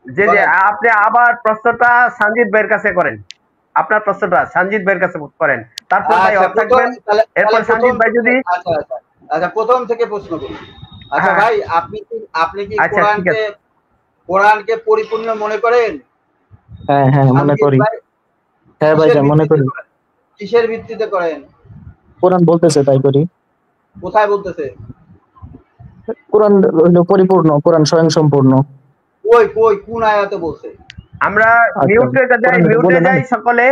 যে বলেন। আপনি আবার প্রশ্নটা সঞ্জিত ভাইয়ের কাছে করেন। আপনার প্রশ্নটা সঞ্জিত ভাইয়ের কাছে করেন। তারপর ভাই আচ্ছা অফ প্রথম থাকবেন। তাহলে এরপর তাহলে প্রথম সঞ্জিত ভাই থেকে যদি আচ্ছা আচ্ছা আচ্ছা প্রথম থেকে প্রশ্ন করি। আচ্ছা হ্যাঁ ভাই আপনি কি আচ্ছা ঠিক কোরআনকে আছে। কোরআনকে পরিপূর্ণ মনে করেন? হ্যাঁ হ্যাঁ মনে সঞ্জিত করি। ভাই হ্যাঁ কিসের ভাইজান মনে ভিত্তিতে করি। করেন? কিসের ভিত্তিতে করেন? কোরআন বলতেছে তাই করি। কোথায় বলতেছে? কোরআন হইলো পরিপূর্ণ, কোরআন স্বয়ং সম্পূর্ণ। কই কই কোন আয়াতে বলছে? আমরা আচ্ছা, মিউটে যাই সকলে।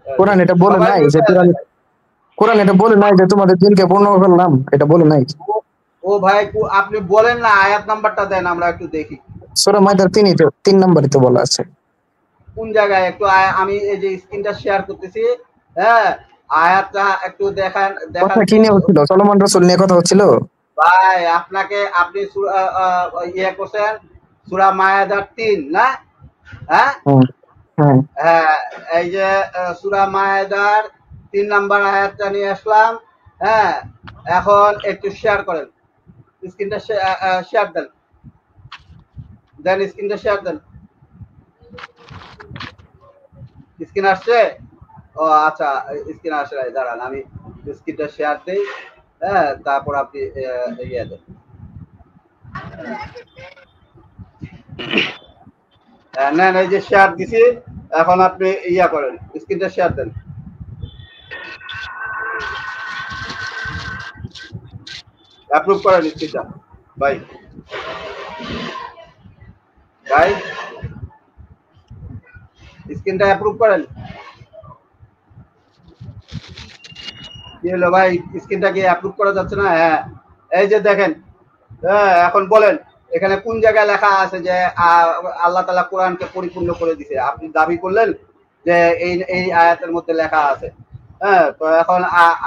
কোরআন এটা বলে সবাই নাই যে মিউটে আছে ভাই। কোরআন এটা বলে নাই যে তোমাদের দিনকে পূর্ণ করলাম, এটা বলে নাই। ও ভাই আপনি বলেন না, আয়াত নাম্বারটা দেন আমরা একটু দেখি। সূরা মাইদার 3 নম্বরই তো বলা আছে। কোন জায়গায় একটু আমি এই যে স্ক্রিনটা শেয়ার করতেছি, হ্যাঁ আয়াতটা একটু দেখান কথা কি তো। নিয়ে হচ্ছিল? সলোমন রাসূল নিয়ে কথা হচ্ছিল। ভাই আপনি ইয়ে করছেন সূরা মায়েদার 3 না? হ্যাঁ হুম, হ্যাঁ হ্যাঁ এই যে সূরা মায়েদার 3 নাম্বার আয়াতটা নিয়ে আসলাম। হ্যাঁ এখন একটু শেয়ার করেন, স্ক্রিনটা শেয়ার দেন, স্ক্রিনটা শেয়ার দেন। স্ক্রিন আসছে? ও আচ্ছা, স্ক্রিন আসে নাই, দাঁড়ান আমি স্ক্রিনটা শেয়ার দিই। হ্যাঁ তারপর আপনি ইয়ে দেন। নেন এই যে শেয়ার দিছি, এখন আপনি ইয়া করেন, স্ক্রিনটা শেয়ার দেন। অ্যাপ্রুভ করেন স্ক্রিনটা ভাই। ভাই স্ক্রিনটা অ্যাপ্রুভ করেন। কি হলো ভাই, স্ক্রিনটা কি অ্যাপ্রুভ করা যাচ্ছে না? হ্যাঁ এই যে দেখেন, হ্যাঁ এখন বলেন এখানে কোন জায়গায় লেখা আছে যে আল্লাহ তাআলা কোরআনকে পরিপূর্ণ করে দিছে? আপনি দাবি করলেন যে এই এই আয়াতের মধ্যে লেখা আছে। হ্যাঁ তো এখন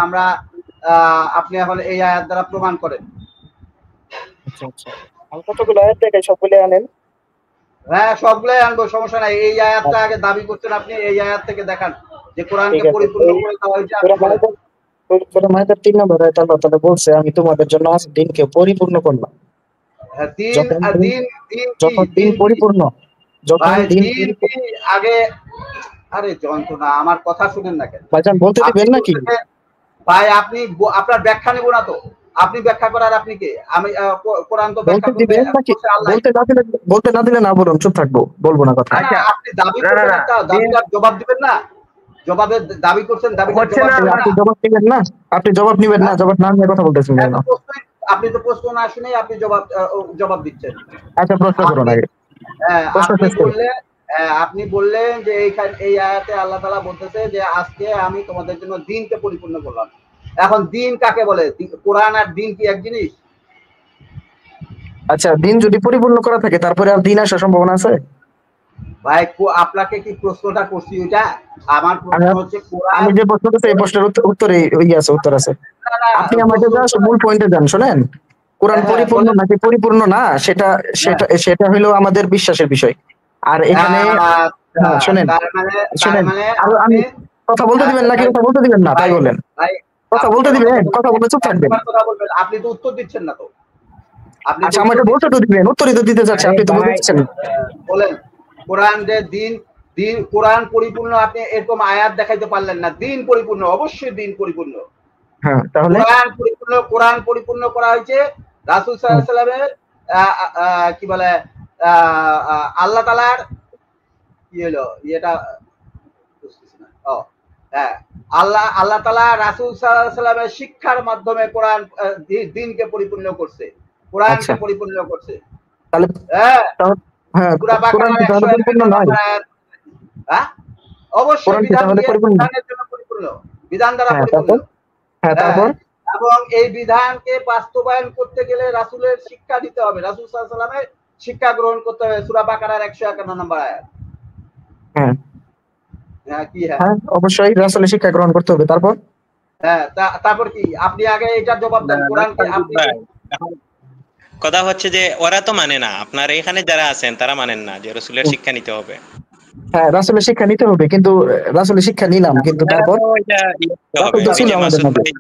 আমরা আপনি এখন এই আয়াত দ্বারা প্রমাণ করেন। আচ্ছা আচ্ছা, আমি কতগুলো আয়াত দেখাই, সবগুলো আনেন। হ্যাঁ সবগুলাই আনবো, সমস্যা নাই। এই আয়াতটা আচ্ছা, আগে দাবি করছেন আপনি, এই আয়াত থেকে দেখান যে কোরআনকে ঠিক আছে। পরিপূর্ণ এই করে দেওয়া হয়েছে, আপনি সূরা বলেন। মাইদার সূরা মাইদার 3 নম্বর আয়াত আল্লাহ তাআলা বলছে, আমি তোমাদের জন্য আজ দিনকে পরিপূর্ণ করলাম। হ্যাঁ, দিন যখন আর দিন দিন দিন কি যখন দিন দিন কি পরিপূর্ণ, যখন ভাই দিন দিন কি আগে? আরে যন্ত্রণা, আমার কথা শুনেন না কেন? ভাইজান বলতে আপনি দিবেন নাকি? বলতেছেন ভাই, আপনি আপনার ব্যাখ্যা নেব না তো। আপনি ব্যাখ্যা করার আপনি কে? আমি কোরআন তো বলতে ব্যাখ্যা করবে দিবেন নাকি? করছে আল্লাহ। বলতে না দিলে না বলুন, চুপ থাকবো, বলবো না কথা। না না, আচ্ছা আপনি দাবি না না করবেন না একটা, দিন দাবিটার জবাব দিবেন না। জবাবের দাবি করছেন, দাবিটার হচ্ছে জবাব না দিবেন না। না। আপনি জবাব নিবেন না? আপনি জবাব নিবেন না? হ্যাঁ? জবাব না নিয়ে কথা বলতেছেন হ্যাঁ, কেন? তো আপনি তো প্রশ্ন না শুনেই আপনি জবাব দিচ্ছেন। আচ্ছা, প্রশ্ন করুন আপনি আগে, প্রশ্ন আপনি শেষ করুন। বললেন, আপনি বললেন যে এই আয়াতে আল্লাহ তাআলা বলতেছে যে আজকে আমি তোমাদের জন্য দিনকে পরিপূর্ণ করলাম। এখন দিন কাকে বলে? কোরআন আর দিন কি এক জিনিস? আচ্ছা, দিন যদি পরিপূর্ণ করা থাকে তারপরে আর দিন আসার সম্ভাবনা আছে? ভাই আপনাকে কি প্রশ্নটা করছি ওইটা? আমার আমি প্রশ্ন হচ্ছে কোরআন। আমি যে প্রশ্ন করছি এই প্রশ্নের উত্তরে উত্তর আছে। না, না, আপনি আমাকে প্রশ্ন জাস্ট উত্তর। মূল পয়েন্টে যান, শোনেন। কোরআন হ্যাঁ পরিপূর্ণ বলেন। নাকি পরিপূর্ণ না, সেটা হ্যাঁ সেটা সেটা হলো আমাদের বিশ্বাসের বিষয়। আর এখানে আচ্ছা, হ্যাঁ, শোনেন তার মানে শোনেন আর আমি আপনি কথা বলতে দিবেন নাকি ভাই কথা বলতে দিবেন না তাই ভাই বলেন। ভাই কথা আপনি বলতে কেন দিবেন, কথা কথা বলবেন? বলে চুপ থাকবেন। একবার কথা বলবেন, আপনি তো উত্তর দিচ্ছেন না তো। আপনি তো আচ্ছা, উত্তর আমাকে বলতে দিচ্ছেন তো না। দিবেন, উত্তরই তো দিতে চাচ্ছি, আরে আপনি তো বলতে ভাই দিচ্ছেন না। বলেন কোরআন যে দিন দিন কোরআন পরিপূর্ণ, আপনি এরকম আয়াত দেখাইতে পারলেন না। দিন পরিপূর্ণ, অবশ্যই দিন পরিপূর্ণ। হ্যাঁ, তাহলে কোরআন পরিপূর্ণ করা হয়েছে রাসূল হুম, সাল্লাল্লাহু আলাইহি সাল্লামের কি বলে আল্লাহ তাআলার কি হলো এটা বুঝতেছি না। ও হ্যাঁ, আল্লাহ তাআলা রাসূল সাল্লাল্লাহু আলাইহি সাল্লামের শিক্ষার মাধ্যমে কোরআন দিনকে পরিপূর্ণ করছে, আচ্ছা, কোরআনকে পরিপূর্ণ করছে। তাহলে হ্যাঁ হ্যাঁ, সূরা কোরআন বাকারার কি তাহলে পরিপূর্ণ 151 নয়? নম্বর আয়াত। হ্যাঁ অবশ্যই কোরআন কি বিধান তাহলে দিয়ে, পরিপূর্ণ? বিধানের জন্য পরিপূর্ণ, বিধান দ্বারা হ্যাঁ, পরিপূর্ণ। তারপর? হ্যাঁ, হ্যাঁ তারপর? এবং এই বিধানকে বাস্তবায়ন করতে গেলে রাসূলের শিক্ষা দিতে হবে, রাসূল সাল্লাল্লাহু আলাইহি ওয়াসাল্লামের শিক্ষা গ্রহণ করতে হবে। সূরা বাকারার 151 নম্বর আয়াত। হ্যাঁ হ্যাঁ কি হ্যাঁ? হ্যাঁ, অবশ্যই রাসূলের শিক্ষা গ্রহণ করতে হবে। তারপর? হ্যাঁ তারপর কি? আপনি আগে এটার জবাব না দেন। না কোরআনকে সঞ্জিত আপনি ভাই, এখন কথা হচ্ছে যে ওরা তো মানে না, আপনার এখানে যারা আছেন তারা মানেন না যে রসুলের শিক্ষা নিতে হবে। হ্যাঁ, রাসূলের শিক্ষা নিতে হবে, কিন্তু রাসূলের শিক্ষা নিলাম, কিন্তু আপনারা তারপর? তো এটা দিতে রাসূল হবে, তো ওই ছিল যে আমাদের মাসুদ মাঝে। ভাই।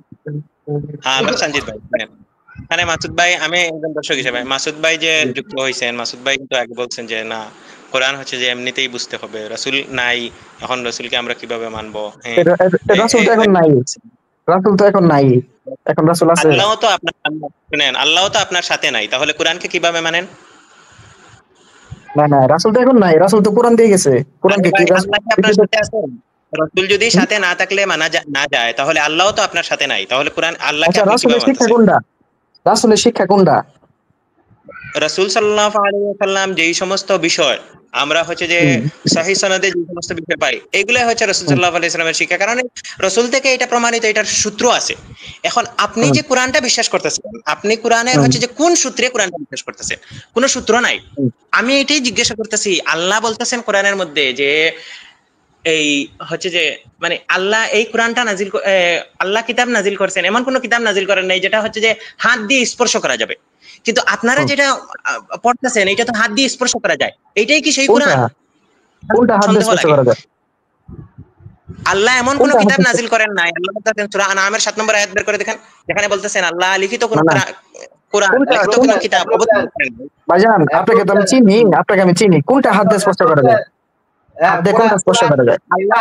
হ্যাঁ সঞ্জিত ভাই শুনেন, মানে মাসুদ ভাই, আমি একজন দর্শক হিসেবে মাসুদ ভাই যে যুক্ত হয়েছেন, মাসুদ ভাই কিন্তু আগে বলছেন যে না, কোরআন হচ্ছে যে এমনিতেই বুঝতে হবে, রাসূল নাই, এখন রাসূলকে আমরা কিভাবে মানবো? হ্যাঁ, রাসূল তো এখন নাই, রাসূল তো এখন নাই, এখন রাসূল আছে? আল্লাহও তো আপনার, শুনেন, আল্লাহও তো আপনার সাথে নাই, তাহলে কোরআনকে কিভাবে মানেন? না না, রাসূল তো এখন নাই, রাসূল তো কোরআন দিয়ে গেছে। কোরআনকে কি আল্লাহ কি আপনার সাথে আছেন? রাসূল যদি সাথে না থাকলে না যায়, তাহলে আল্লাহও তো আপনার সাথে নাই, তাহলে কোরআন আল্লাহকে আচ্ছা, আপনি রাসূলের কিভাবে শিক্ষা মানতেছেন? কোনটা? রাসূলের শিক্ষা কোনটা? রাসূল সাল্লাল্লাহু আলাইহি ওয়াসাল্লাম যেই সমস্ত বিষয় আমরা হচ্ছে যে সহিহ সনদে যে সমস্ত বিষয় পাই, এগুলাই হচ্ছে রাসূল সাল্লাল্লাহু আলাইহি ওয়াসাল্লামের শিক্ষা। কারণ রাসূল থেকে এটা প্রমাণিত, এটার সূত্র আছে। এখন আপনি যে কোরআনটা বিশ্বাস করতেছেন, আপনি কোরআনের হচ্ছে যে কোন সূত্রে কোরআনটা বিশ্বাস করতেছেন? কোন সূত্র নাই। আমি এটাই জিজ্ঞাসা করতেছি। আল্লাহ বলতেছেন কোরআনের মধ্যে যে এই হচ্ছে যে মানে আল্লাহ এই কোরআনটা আল্লাহ কিতাব নাজিল করছেন, এমন কোন কিতাব নাজিল করেন নাই যেটা হচ্ছে যে হাত দিয়ে স্পর্শ করা যাবে। কিন্তু আপনারা যেটা পড়তেছেন এটা তো হাত দিয়ে স্পর্শ করা যায়। এটাই কি সেই কোরআন? কোনটা হাত দিয়ে স্পর্শ করা যায়? আল্লাহ এমন কোন কিতাব নাজিল করেন নাই। আল্লাহ বলতেছেন সূরা আনামের 7 নম্বর আয়াত বের করে দেখেন, যেখানে বলতেছেন আল্লাহ লিখিত কোন কোরআন লিখিত কোন কিতাব অবতীর্ণ করেন নাই। ভাইজান, আপনাকে তো আমি চিনি, আপনাকে আমি চিনি, কোনটা হাত দিয়ে স্পর্শ করা যায়? হাত দিয়ে কোনটা স্পর্শ করা যায়? আল্লাহ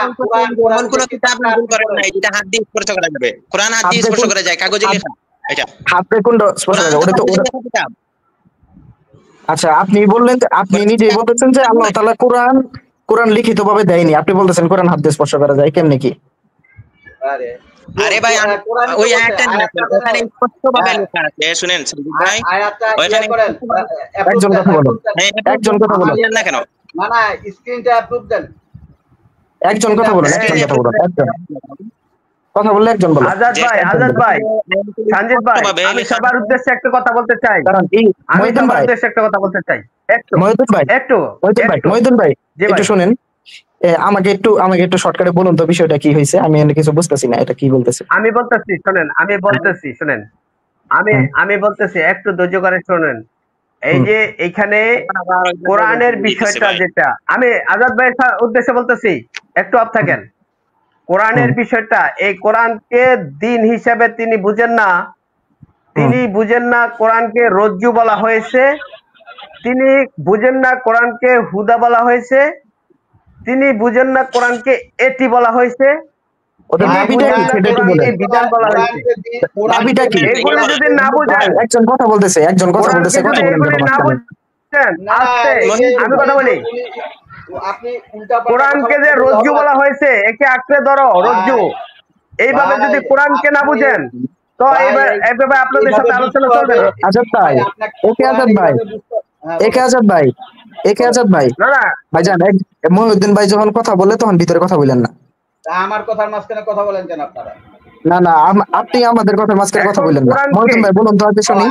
এমন কোন কিতাব নাজিল করেন নাই যেটা হাত দিয়ে স্পর্শ করা যাবে। কোরআন হাত দিয়ে স্পর্শ করা যায়, কাগজে লেখা। এটা হাত দিয়ে কোনটা স্পর্শ করা যায়? ওটা তো কিতাব। আচ্ছা, আপনি বললেন, আপনি নিজেই বলতেছেন যে আল্লাহ তাআলা কোরআন লিখিত ভাবে দেয়নি, আপনি বলতেছেন কোরআন হাত দিয়ে স্পর্শ করা যায়, কেমনে কি? আরে ভাই, ওই আয়াতটা ওখানে স্পষ্টভাবে লেখা আছে, শুনেন ভাই, ওখানে একজন কথা বলুন, একজন কথা বলুন না কেন? না না, স্ক্রিনটা অ্যাপ্রুভ দেন। একজন কথা বলুন, একজন কথা বলুন, একজন কথা বললে একজন বলুন। আজাদ ভাই, সঞ্জিত ভাই, আমি সবার উদ্দেশ্যে একটা কথা বলতে চাই। কারণ এই মহিউদ্দিন ভাই, উদ্দেশ্যে একটা কথা বলতে চাই। মহিউদ্দিন ভাই একটু শুনেন, আমাকে একটু শর্টকাটে বলুন তো বিষয়টা কি হয়েছে, আমি এখানে কিছু বুঝতেছি না, এটা কি বলতেছে। আমি বলতেছি, শুনেন, শুনেন, আমি বলতেছি, একটু ধৈর্য করে শুনেন। এই যে এইখানে কোরআনের বিষয়টা, যেটা আমি আজাদ ভাইয়ের উদ্দেশ্যে বলতেছি, একটু অফ থাকেন। কোরআনের বিষয়টা, এই কোরআনকে দিন হিসেবে তিনি বুঝেন না, কোরআনকে রজ্জু বলা হয়েছে, তিনি বুঝেন না কোরআনকে হুদা বলা হয়েছে, তিনি বুঝেন না কোরআনকে এটি বলা হয়েছে, বিধান বলা হয়েছে। এগুলো যদি না বুঝেন, একজন কথা বলতেছে, এগুলি না বুঝছেন, আমি কথা বলি, কোরআনকে যে রজ্জু বলা হয়েছে, একে আঁকড়ে ধরো রজ্জু, এইভাবে যদি কোরআনকে না বুঝেন, তো এইভাবে আপনাদের সাথে আলোচনা চলবে না। আজাদ ভাই, আজাদ ভাই, না না ভাইজান, মহিউদ্দিন ভাই যখন কথা বলে তখন ভিতরে কথা বলেন না। আমার কথার মাঝখানে কথা বলেন কেন আপনারা? না, আপনি আমাদের কথার মাঝখানে কথা বলেন না। মহিউদ্দিন ভাই বলুন তো আগে শুনি।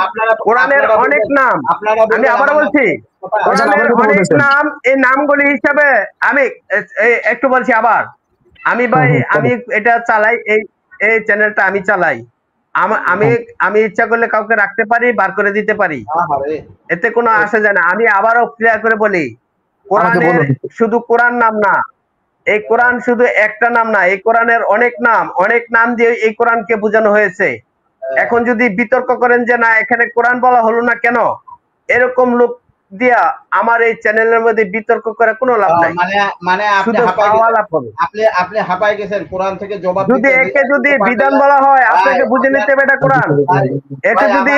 কোরআনের অনেক নাম, আমি আবার বলছি, কোরআনের অনেক নাম, এই নামগুলি হিসাবে আমি একটু বলছি আবার, আমি ভাই, আমি এটা চালাই, এই চ্যানেলটা আমি চালাই, আমি ইচ্ছা করলে কাউকে রাখতে পারি, বার করে দিতে পারি, এতে কোনো আসে যায় না। আমি আবারও ক্লিয়ার করে বলি, কোরআনের শুধু কোরআন নাম না, এই কোরআন শুধু একটা নাম না, এই কোরআনের অনেক নাম দিয়ে এই কোরআনকে বোঝানো হয়েছে। এখন যদি বিতর্ক করেন যে না, এখানে কোরআন বলা হলো না কেন, এরকম লোক দিয়া আমার এই চ্যানেলের মধ্যে বিতর্ক করে কোনো লাভ নাই, মানে আপনি হাঁপাই গেছেন কোরআন থেকে জবাব দিতে। যদি একে যদি বিধান বলা হয়, আপনাকে বুঝে নিতে হবে এটা কোরআন, একে যদি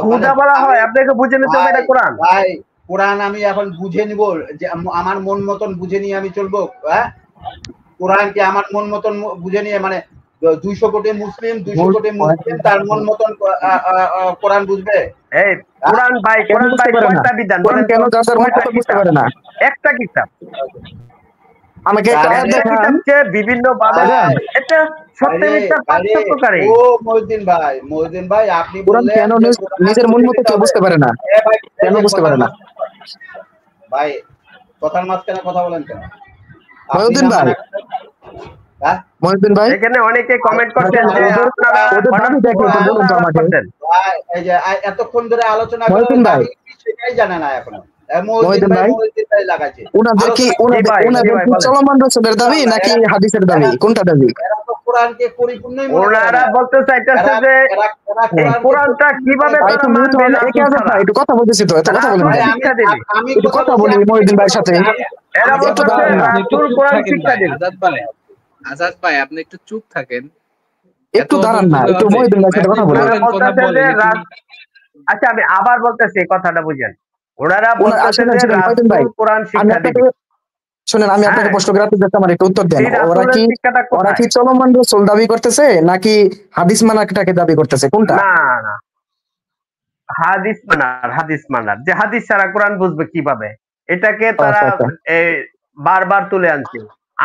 হুদা বলা হয়, আপনাকে বুঝে নিতে হবে এটা কোরআন। ভাই, কোরআন আমি এখন বুঝে নিব, যে আমার মন মতন বুঝে নিয়ে আমি চলবো? হ্যাঁ, কোরআনকে আমার মন মতন বুঝে নিয়ে, মানে 200 কোটি মুসলিম তার মন মতন কোরআন বুঝবে? এই কোরআন ভাই, কয়টা বিধান বলেন? কেন যাদের মত বুঝতে পারে না? একটা কিতাব, আমাকে কিতাবকে বিভিন্ন ভাবে, এটা সত্য মিথ্যা পার্থক্যকারী। ও মহিউদ্দিন ভাই, আপনি বললেন কেন নিজের মন মতো কেউ বুঝতে পারে না? কেন বুঝতে পারে না? ভাই, কথার মাঝখানে কথা বলেন কেন? মহিউদ্দিন ভাই, এখানে অনেকে কমেন্ট করছেন যে আপনারা এই যে এতক্ষণ ধরে আলোচনা করেন, সেটাই জানে না এখনো। মহিউদ্দিন ভাই লাগাচ্ছে, চলমান রাসূলের দাবি নাকি হাদিসের দাবি, কোনটা দাবি? কোরআনকে পরিপূর্ণই মনে করে ওনারা না। বলতে চাইতেছে এরা যে এরা এরা এই কোরআনকে কোরআনটা কিভাবে ভাই তারা একটু মিউট মানবে হন, একে রাসূল আজাদ ছাড়া? ভাই একটু কথা বলতেছি তো, এত কথা বলেন রাসূল ভাই কেন? শিক্ষা দেবে। আমি একটু কথা বলছি, বলি আপনি মহিউদ্দিন কথা ভাইয়ের সাথে। বলছি, এরা আমি আজাদ বলতেছে ভাই কথা আপনি একটু রাসূল চুপ কোরআন থাকেন শিক্ষা ভাই, দেবে। আজাদ ভাই আপনি একটু চুপ থাকেন। এত একটু দাঁড়ান ধৈর্য না, দেওয়া একটু যায়? মহিউদ্দিন ভাইয়ের ভাই সাথে আপনি কথা বলেন। ওনারা বলেন, কথা বলতেছে যে বলেন একটু। আচ্ছা আমি আবার বলতেছি এই কথাটা বুঝেন। ওনারা বলতেছে শুনেন যে শুনেন মহিউদ্দিন ভাই, রাসূল কোরআন আমি শিক্ষা আপনাকে দিবে। শুনেন, আমি আপনাকে হ্যাঁ, প্রশ্ন করে আপনি আমার একটা উত্তর দেন। সেই রাসূলের শিক্ষাটা ওরা কোথায়? কি চলমান রসুল দাবি করতেছে নাকি হাদিস মানাটাকে দাবি করতেছে, কোনটা? না না, হাদিস মানার যে হাদিস ছাড়া কোরআন বুঝবে কিভাবে, এটাকে তারা আচ্ছা আচ্ছা এই, বারবার তুলে আনছে।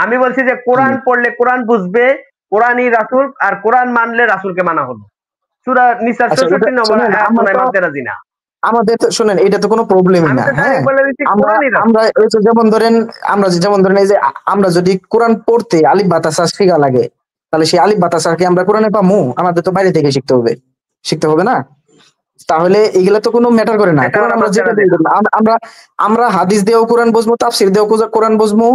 আমি বলছি যে কোরআন পড়লে কোরআন বুঝবে, কোরআনই রাসূল, আর কোরআন মানলে রাসূলকে মানা হলো। সূরা নিসার আচ্ছা, এটা ৬৪ নম্বর শুনেন, আয়াত আমরা নাই তো মানতে রাজি না। আমাদের তো শুনেন, এটা তো কোনো প্রবলেমই আমি না। তো হ্যাঁ, ডাইরেক্ট বলে দিচ্ছি আমরা কোরআনই রাসূল। আমরা এই যে যেমন ধরেন এই যে আমরা যদি কোরআন পড়তে আলিফ বাতাসা শিখা লাগে, তাহলে সেই আলিফ বাতাসা কি আমরা কোরআনে পামু? আমাদের তো বাইরে থেকে শিখতে হবে না? তাহলে এগুলা তো কোনো ম্যাটার করে না। এটা কোরআন ওরা আমরা মানতে যেটা রাজি দিয়ে না। দিলাম, আমরা আমরা হাদিস দিয়েও কোরআন বুঝবো, তাফসীর দিয়েও কোরআন বুঝবো,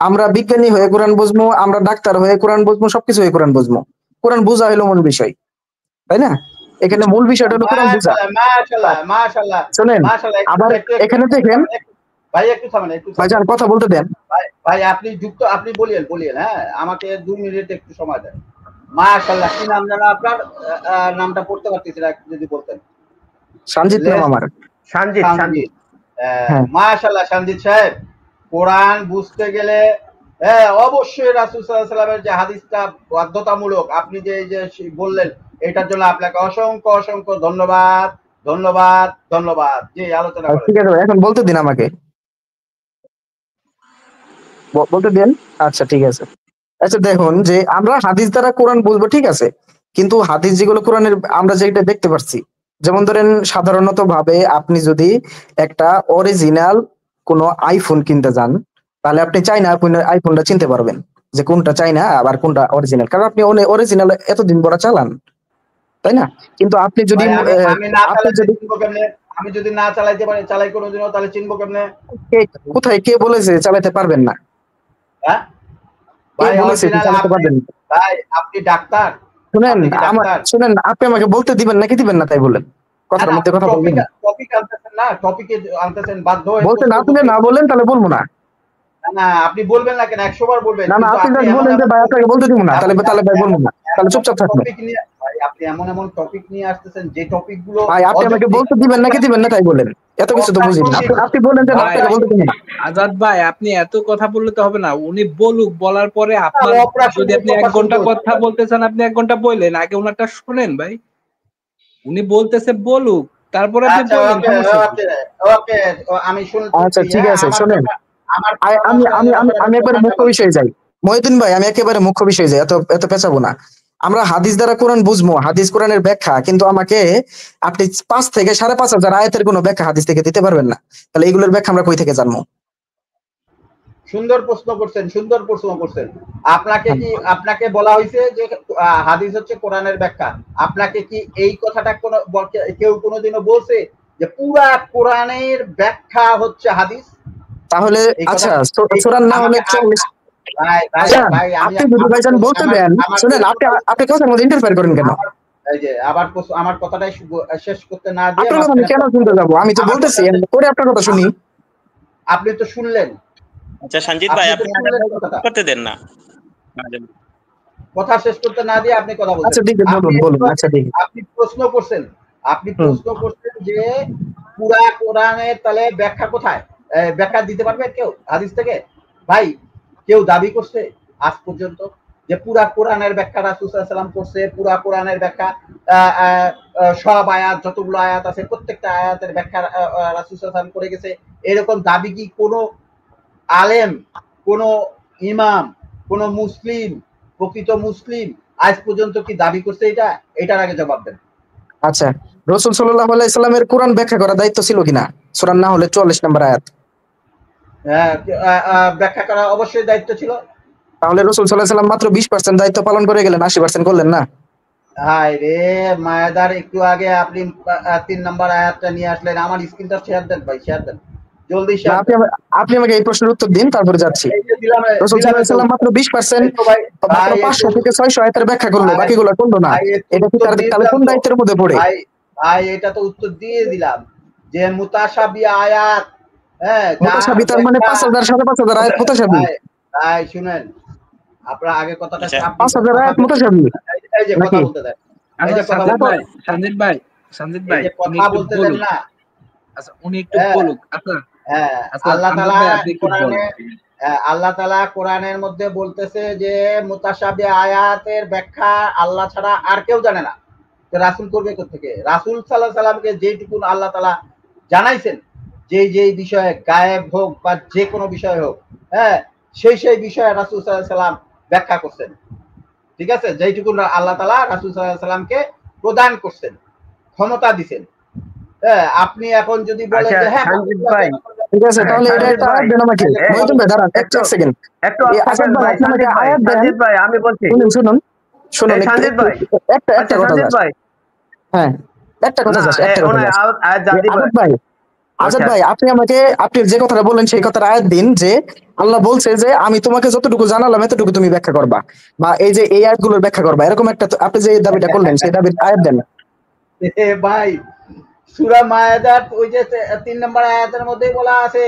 আমরা বিজ্ঞানী হয়ে কোরআন বুঝবো, আমরা ডাক্তার হয়ে কোরআন বুঝবো, সবকিছু হয়ে কোরআন বুঝবো। কোরআন বোঝা হলো মূল বিষয়, তাই না? এখানে মূল বিষয়টা হলো কোরআন বোঝা। মাশাআল্লাহ মাশাআল্লাহ মাশাআল্লাহ শোনেন, মাশাআল্লাহ। আবার এখানে দেখেন, ভাই একটু থামেন, একটু থামেন। ভাইজান কথা বলতে দেন। ভাই ভাই আপনি যুক্ত, আপনি বলিয়েন, হ্যাঁ, আমাকে 2 মিনিট একটু সময় দেন। মাশাআল্লাহ, কি নাম জানো আপনার? নামটা পড়তে পারতেছি না, একটু যদি বলতেন। সঞ্জিত নাম আমার। সঞ্জিত। সঞ্জিত। হ্যাঁ, মাশাআল্লাহ সঞ্জিত সাহেব, কোরআন বুঝতে গেলে অবশ্যই রাসূল সাল্লাল্লাহু আলাইহি ওয়াসাল্লামের যে হাদিসটা বাধ্যতামূলক, আপনি যে এই যে বললেন, এটার জন্য আপনাকে অসংখ্য অসংখ্য ধন্যবাদ ধন্যবাদ ধন্যবাদ। জি, আলোচনা করেন। ঠিক আছে, এখন বলতে দিন আমাকে, বলতে দেন। আচ্ছা ঠিক আছে। আচ্ছা দেখুন, যে আমরা হাদিস দ্বারা কোরআন বুঝবো, ঠিক আছে, কিন্তু হাদিস যেগুলো কোরআনের আমরা যেটা দেখতে পাচ্ছি, যেমন ধরেন সাধারণত ভাবে আপনি যদি একটা অরিজিনাল কোন আইফোন কিনতে যান, তাহলে আপনি চাইনা আইফোনটা চিনতে পারবেন যে কোনটা চাইনা আবার কোনটা অরিজিনাল, কারণ আপনি অরিজিনাল এতদিন বড় চালান, তাই না? কিন্তু আপনি যদি ভাই আমি না আপনি চালাইতে যদি চিনবো কেমনে? আমি যদি না চালাইতে পারি, চালাই কোনোদিনও, তাহলে চিনবো কেমনে? কোথায় কে বলেছে চালাতে পারবেন না? হ্যাঁ কে ভাই, বলেছে যে অরিজিনাল চালাতে আপনি। পারবেন না? ভাই আপনি ডাক্তার? শুনেন, আপনি কি ডাক্তার? আপনি আমাকে বলতে দিবেন নাকি দিবেন না তাই বলেন, কথার মধ্যে কথা বলবেন। টপিক আনতেছেন না, টপিকে আনতেছেন, বাধ্য হয়ে বলতে না প্রশ্ন আপনি করতে। না বলেন তাহলে বলবো না। না, না, আপনি বলবেন না কেন? 100 বার বলবেন। না না, কিন্তু আপনি আপনি যদি এমন বলেন যে এমন ভাই আপনাকে বলতে দিব না, তাহলে এমন তাহলে ভাই বলবো না, তাহলে এমন চুপচাপ থাকবেন। টপিক নিয়ে, ভাই আপনি এমন এমন টপিক নিয়ে আসতেছেন, যে টপিক গুলো ভাই আপনি আমাকে বলতে দিবেন নাকি দিবেন না তাই বলেন, এত কিছু তো বুঝি না। আপনি বলেন যে ভাই, আপনাকে বলতে দিব না। আজাদ ভাই আপনি এত কথা বললে তো হবে না। উনি বলুক, বলার পরে আপনার যদি আপনি 1 ঘন্টা কথা বলতে চান, আপনি 1 ঘন্টা বললেন, আগে ওনারটা শুনেন ভাই। উনি বলতেছে বলুক, তারপরে আপনি আচ্ছা, বললেন, ওকে সমস্যা কি? ওকে ওকে, আমি শুনছি। আচ্ছা ঠিক আছে, শুনেন, আমার আমি আমি আমি আমি একবারে মুখ্য বিষয়ে যাই। মহিউদ্দিন ভাই, আমি একেবারে মুখ্য বিষয়ে যাই, এত এত পেঁচাবো না। আমরা হাদিস দ্বারা কোরআন বুঝবো, হাদিস কোরআনের ব্যাখ্যা, কিন্তু আমাকে আপনি 5 থেকে 5,500 আয়াতের কোনো ব্যাখ্যা হাদিস থেকে দিতে পারবেন না। তাহলে এইগুলোর ব্যাখ্যা আমরা কই থেকে জানবো? সুন্দর প্রশ্ন করছেন। আপনাকে বলা হয়েছে যে হাদিস হচ্ছে কোরআনের ব্যাখ্যা। আপনাকে কি এই কথাটা কেউ কোনোদিনও বলছে যে পুরা কোরআনের ব্যাখ্যা হচ্ছে হাদিস? তাহলে আচ্ছা, সূরা না হলে 40। আচ্ছা, আপনি যদি ভাইজান বলতে দেন, শুনেন, আপনি কথার মধ্যে ইন্টারফেয়ার করেন কেন? এই যে আমার কথাটাই শেষ করতে না দিয়ে আপনার কথা আমি কেন শুনতে যাবো? আমি তো বলতেছি, পরে আপনার কথা শুনি। আপনি তো শুনলেন। আচ্ছা সঞ্জিত ভাই, আপনি করতে দেন না। কথা শেষ করতে না দিয়ে আপনি কথা বলছেন। আচ্ছা ঠিক আছে, বলুন। আচ্ছা ঠিক আছে। আপনি প্রশ্ন করছেন যে পুরা কোরআনের তাহলে ব্যাখ্যা কোথায়? ব্যাখ্যা দিতে পারবে কেউ হাদিস থেকে? ভাই, কেউ দাবি করছে আজ পর্যন্ত যে পুরা কোরআনের ব্যাখ্যা রাসূল সাল্লাল্লাহু আলাইহি ওয়াসাল্লাম করছে? পুরা কোরআনের ব্যাখ্যা সব আয়াত, যতগুলো আয়াত আছে প্রত্যেকটা আয়াতের ব্যাখ্যা রাসূল সাল্লাল্লাহু আলাইহি ওয়াসাল্লাম করে গেছে, এরকম দাবি কি কোনো আলেম, কোন ইমাম, কোন মুসলিম, প্রকৃত মুসলিম আজ পর্যন্ত কি দাবি করছে? এটার আগে জবাব দেন। আচ্ছা, রাসূল সাল্লাল্লাহু আলাইহি সাল্লামের কোরআন ব্যাখ্যা করার দায়িত্ব ছিল কিনা? সূরা না হলে 40 নম্বর আয়াত। ব্যাখ্যা করা অবশ্যই দায়িত্ব ছিল। তাহলে রাসূল সাল্লাল্লাহু আলাইহি সাল্লাম মাত্র 20% দায়িত্ব পালন করে গেলেন, 80% করলেন না? হায় রে মায়াদার, একটু আগে আপনি 3 নম্বর আয়াতটা নিয়ে আসলেন। আমার স্ক্রিনটা শেয়ার দেন ভাই, শেয়ার দেন। জলদি না, আপনি আমাকে এই প্রশ্নের উত্তর দিন, তারপরে যাচ্ছি। রাসূল সাল্লাল্লাহু আলাইহি ওয়াসাল্লাম মাত্র 20% মাত্র 500 থেকে 600 আয়াতের ব্যাখ্যা করলো, বাকিগুলো করলো না। এটা কি তাহলে কোন দায়িত্বের মধ্যে পড়ে? ভাই এটা তো উত্তর দিয়ে দিলাম যে মুতাশাবি আয়াত, হ্যাঁ, মুতাশাবি তার মানে 5000 5,500 আয়াত মুতাশাবি। ভাই শুনেন, আপনারা আগে কথাটা 5000 আয়াত মুতাশাবি, এই যে কথা বলতে দেন, এই যে কথা ভাই সঞ্জিত ভাই কথা বলতে দেন না। আচ্ছা উনি একটু বলুক। আচ্ছা হ্যাঁ, আল্লাহ তাআলা কোরআনের মধ্যে বলতেছে যে মুতাশাবি আয়াতের ব্যাখ্যা আল্লাহ ছাড়া আর কেউ জানে না। তো রাসূল করবে কোত্থেকে? রাসূল সাল্লাল্লাহু আলাইহি সাল্লামকে যেটুকু আল্লাহ তাআলা জানাইছেন, যেই বিষয়ে গায়েব হোক বা যে কোনো বিষয় হোক, হ্যাঁ, সেই বিষয়ে রাসূল সাল্লাল্লাহু আলাইহি সাল্লাম ব্যাখ্যা করছেন। ঠিক আছে, যেটুকু আল্লাহ তাআলা রাসূল সাল্লাল্লাহু আলাইহি সাল্লামকে প্রদান করছেন, ক্ষমতা দিবেন। হ্যাঁ, আপনি এখন যদি বলেন যে হ্যাঁ ভাই ঠিক আছে, তাহলে এটা একটা আয়াত দেন আমাকে। মহিউদ্দিন ভাই দাঁড়ান এক সেকেন্ড, একটু আসাদ ভাই, সঞ্জিত ভাই আমি বলছি, শুনুন সঞ্জিত ভাই একটা কথা ভাই, হ্যাঁ একটা কথা আজাদ ভাই, আপনি যে কথাটা বললেন সেই কথার আয়াত দিন, যে আল্লাহ বলছে যে আমি তোমাকে যতটুকু জানালাম এতটুকু তুমি ব্যাখ্যা করবা, বা এই যে এই আয়াতগুলোর ব্যাখ্যা করবা, এরকম একটা আপনি যে দাবিটা করলেন সেই দাবির আয়াত দেন। ভাই সূরা মায়েদার ওই যে 3 নম্বর আয়াতের মধ্যেই বলা আছে,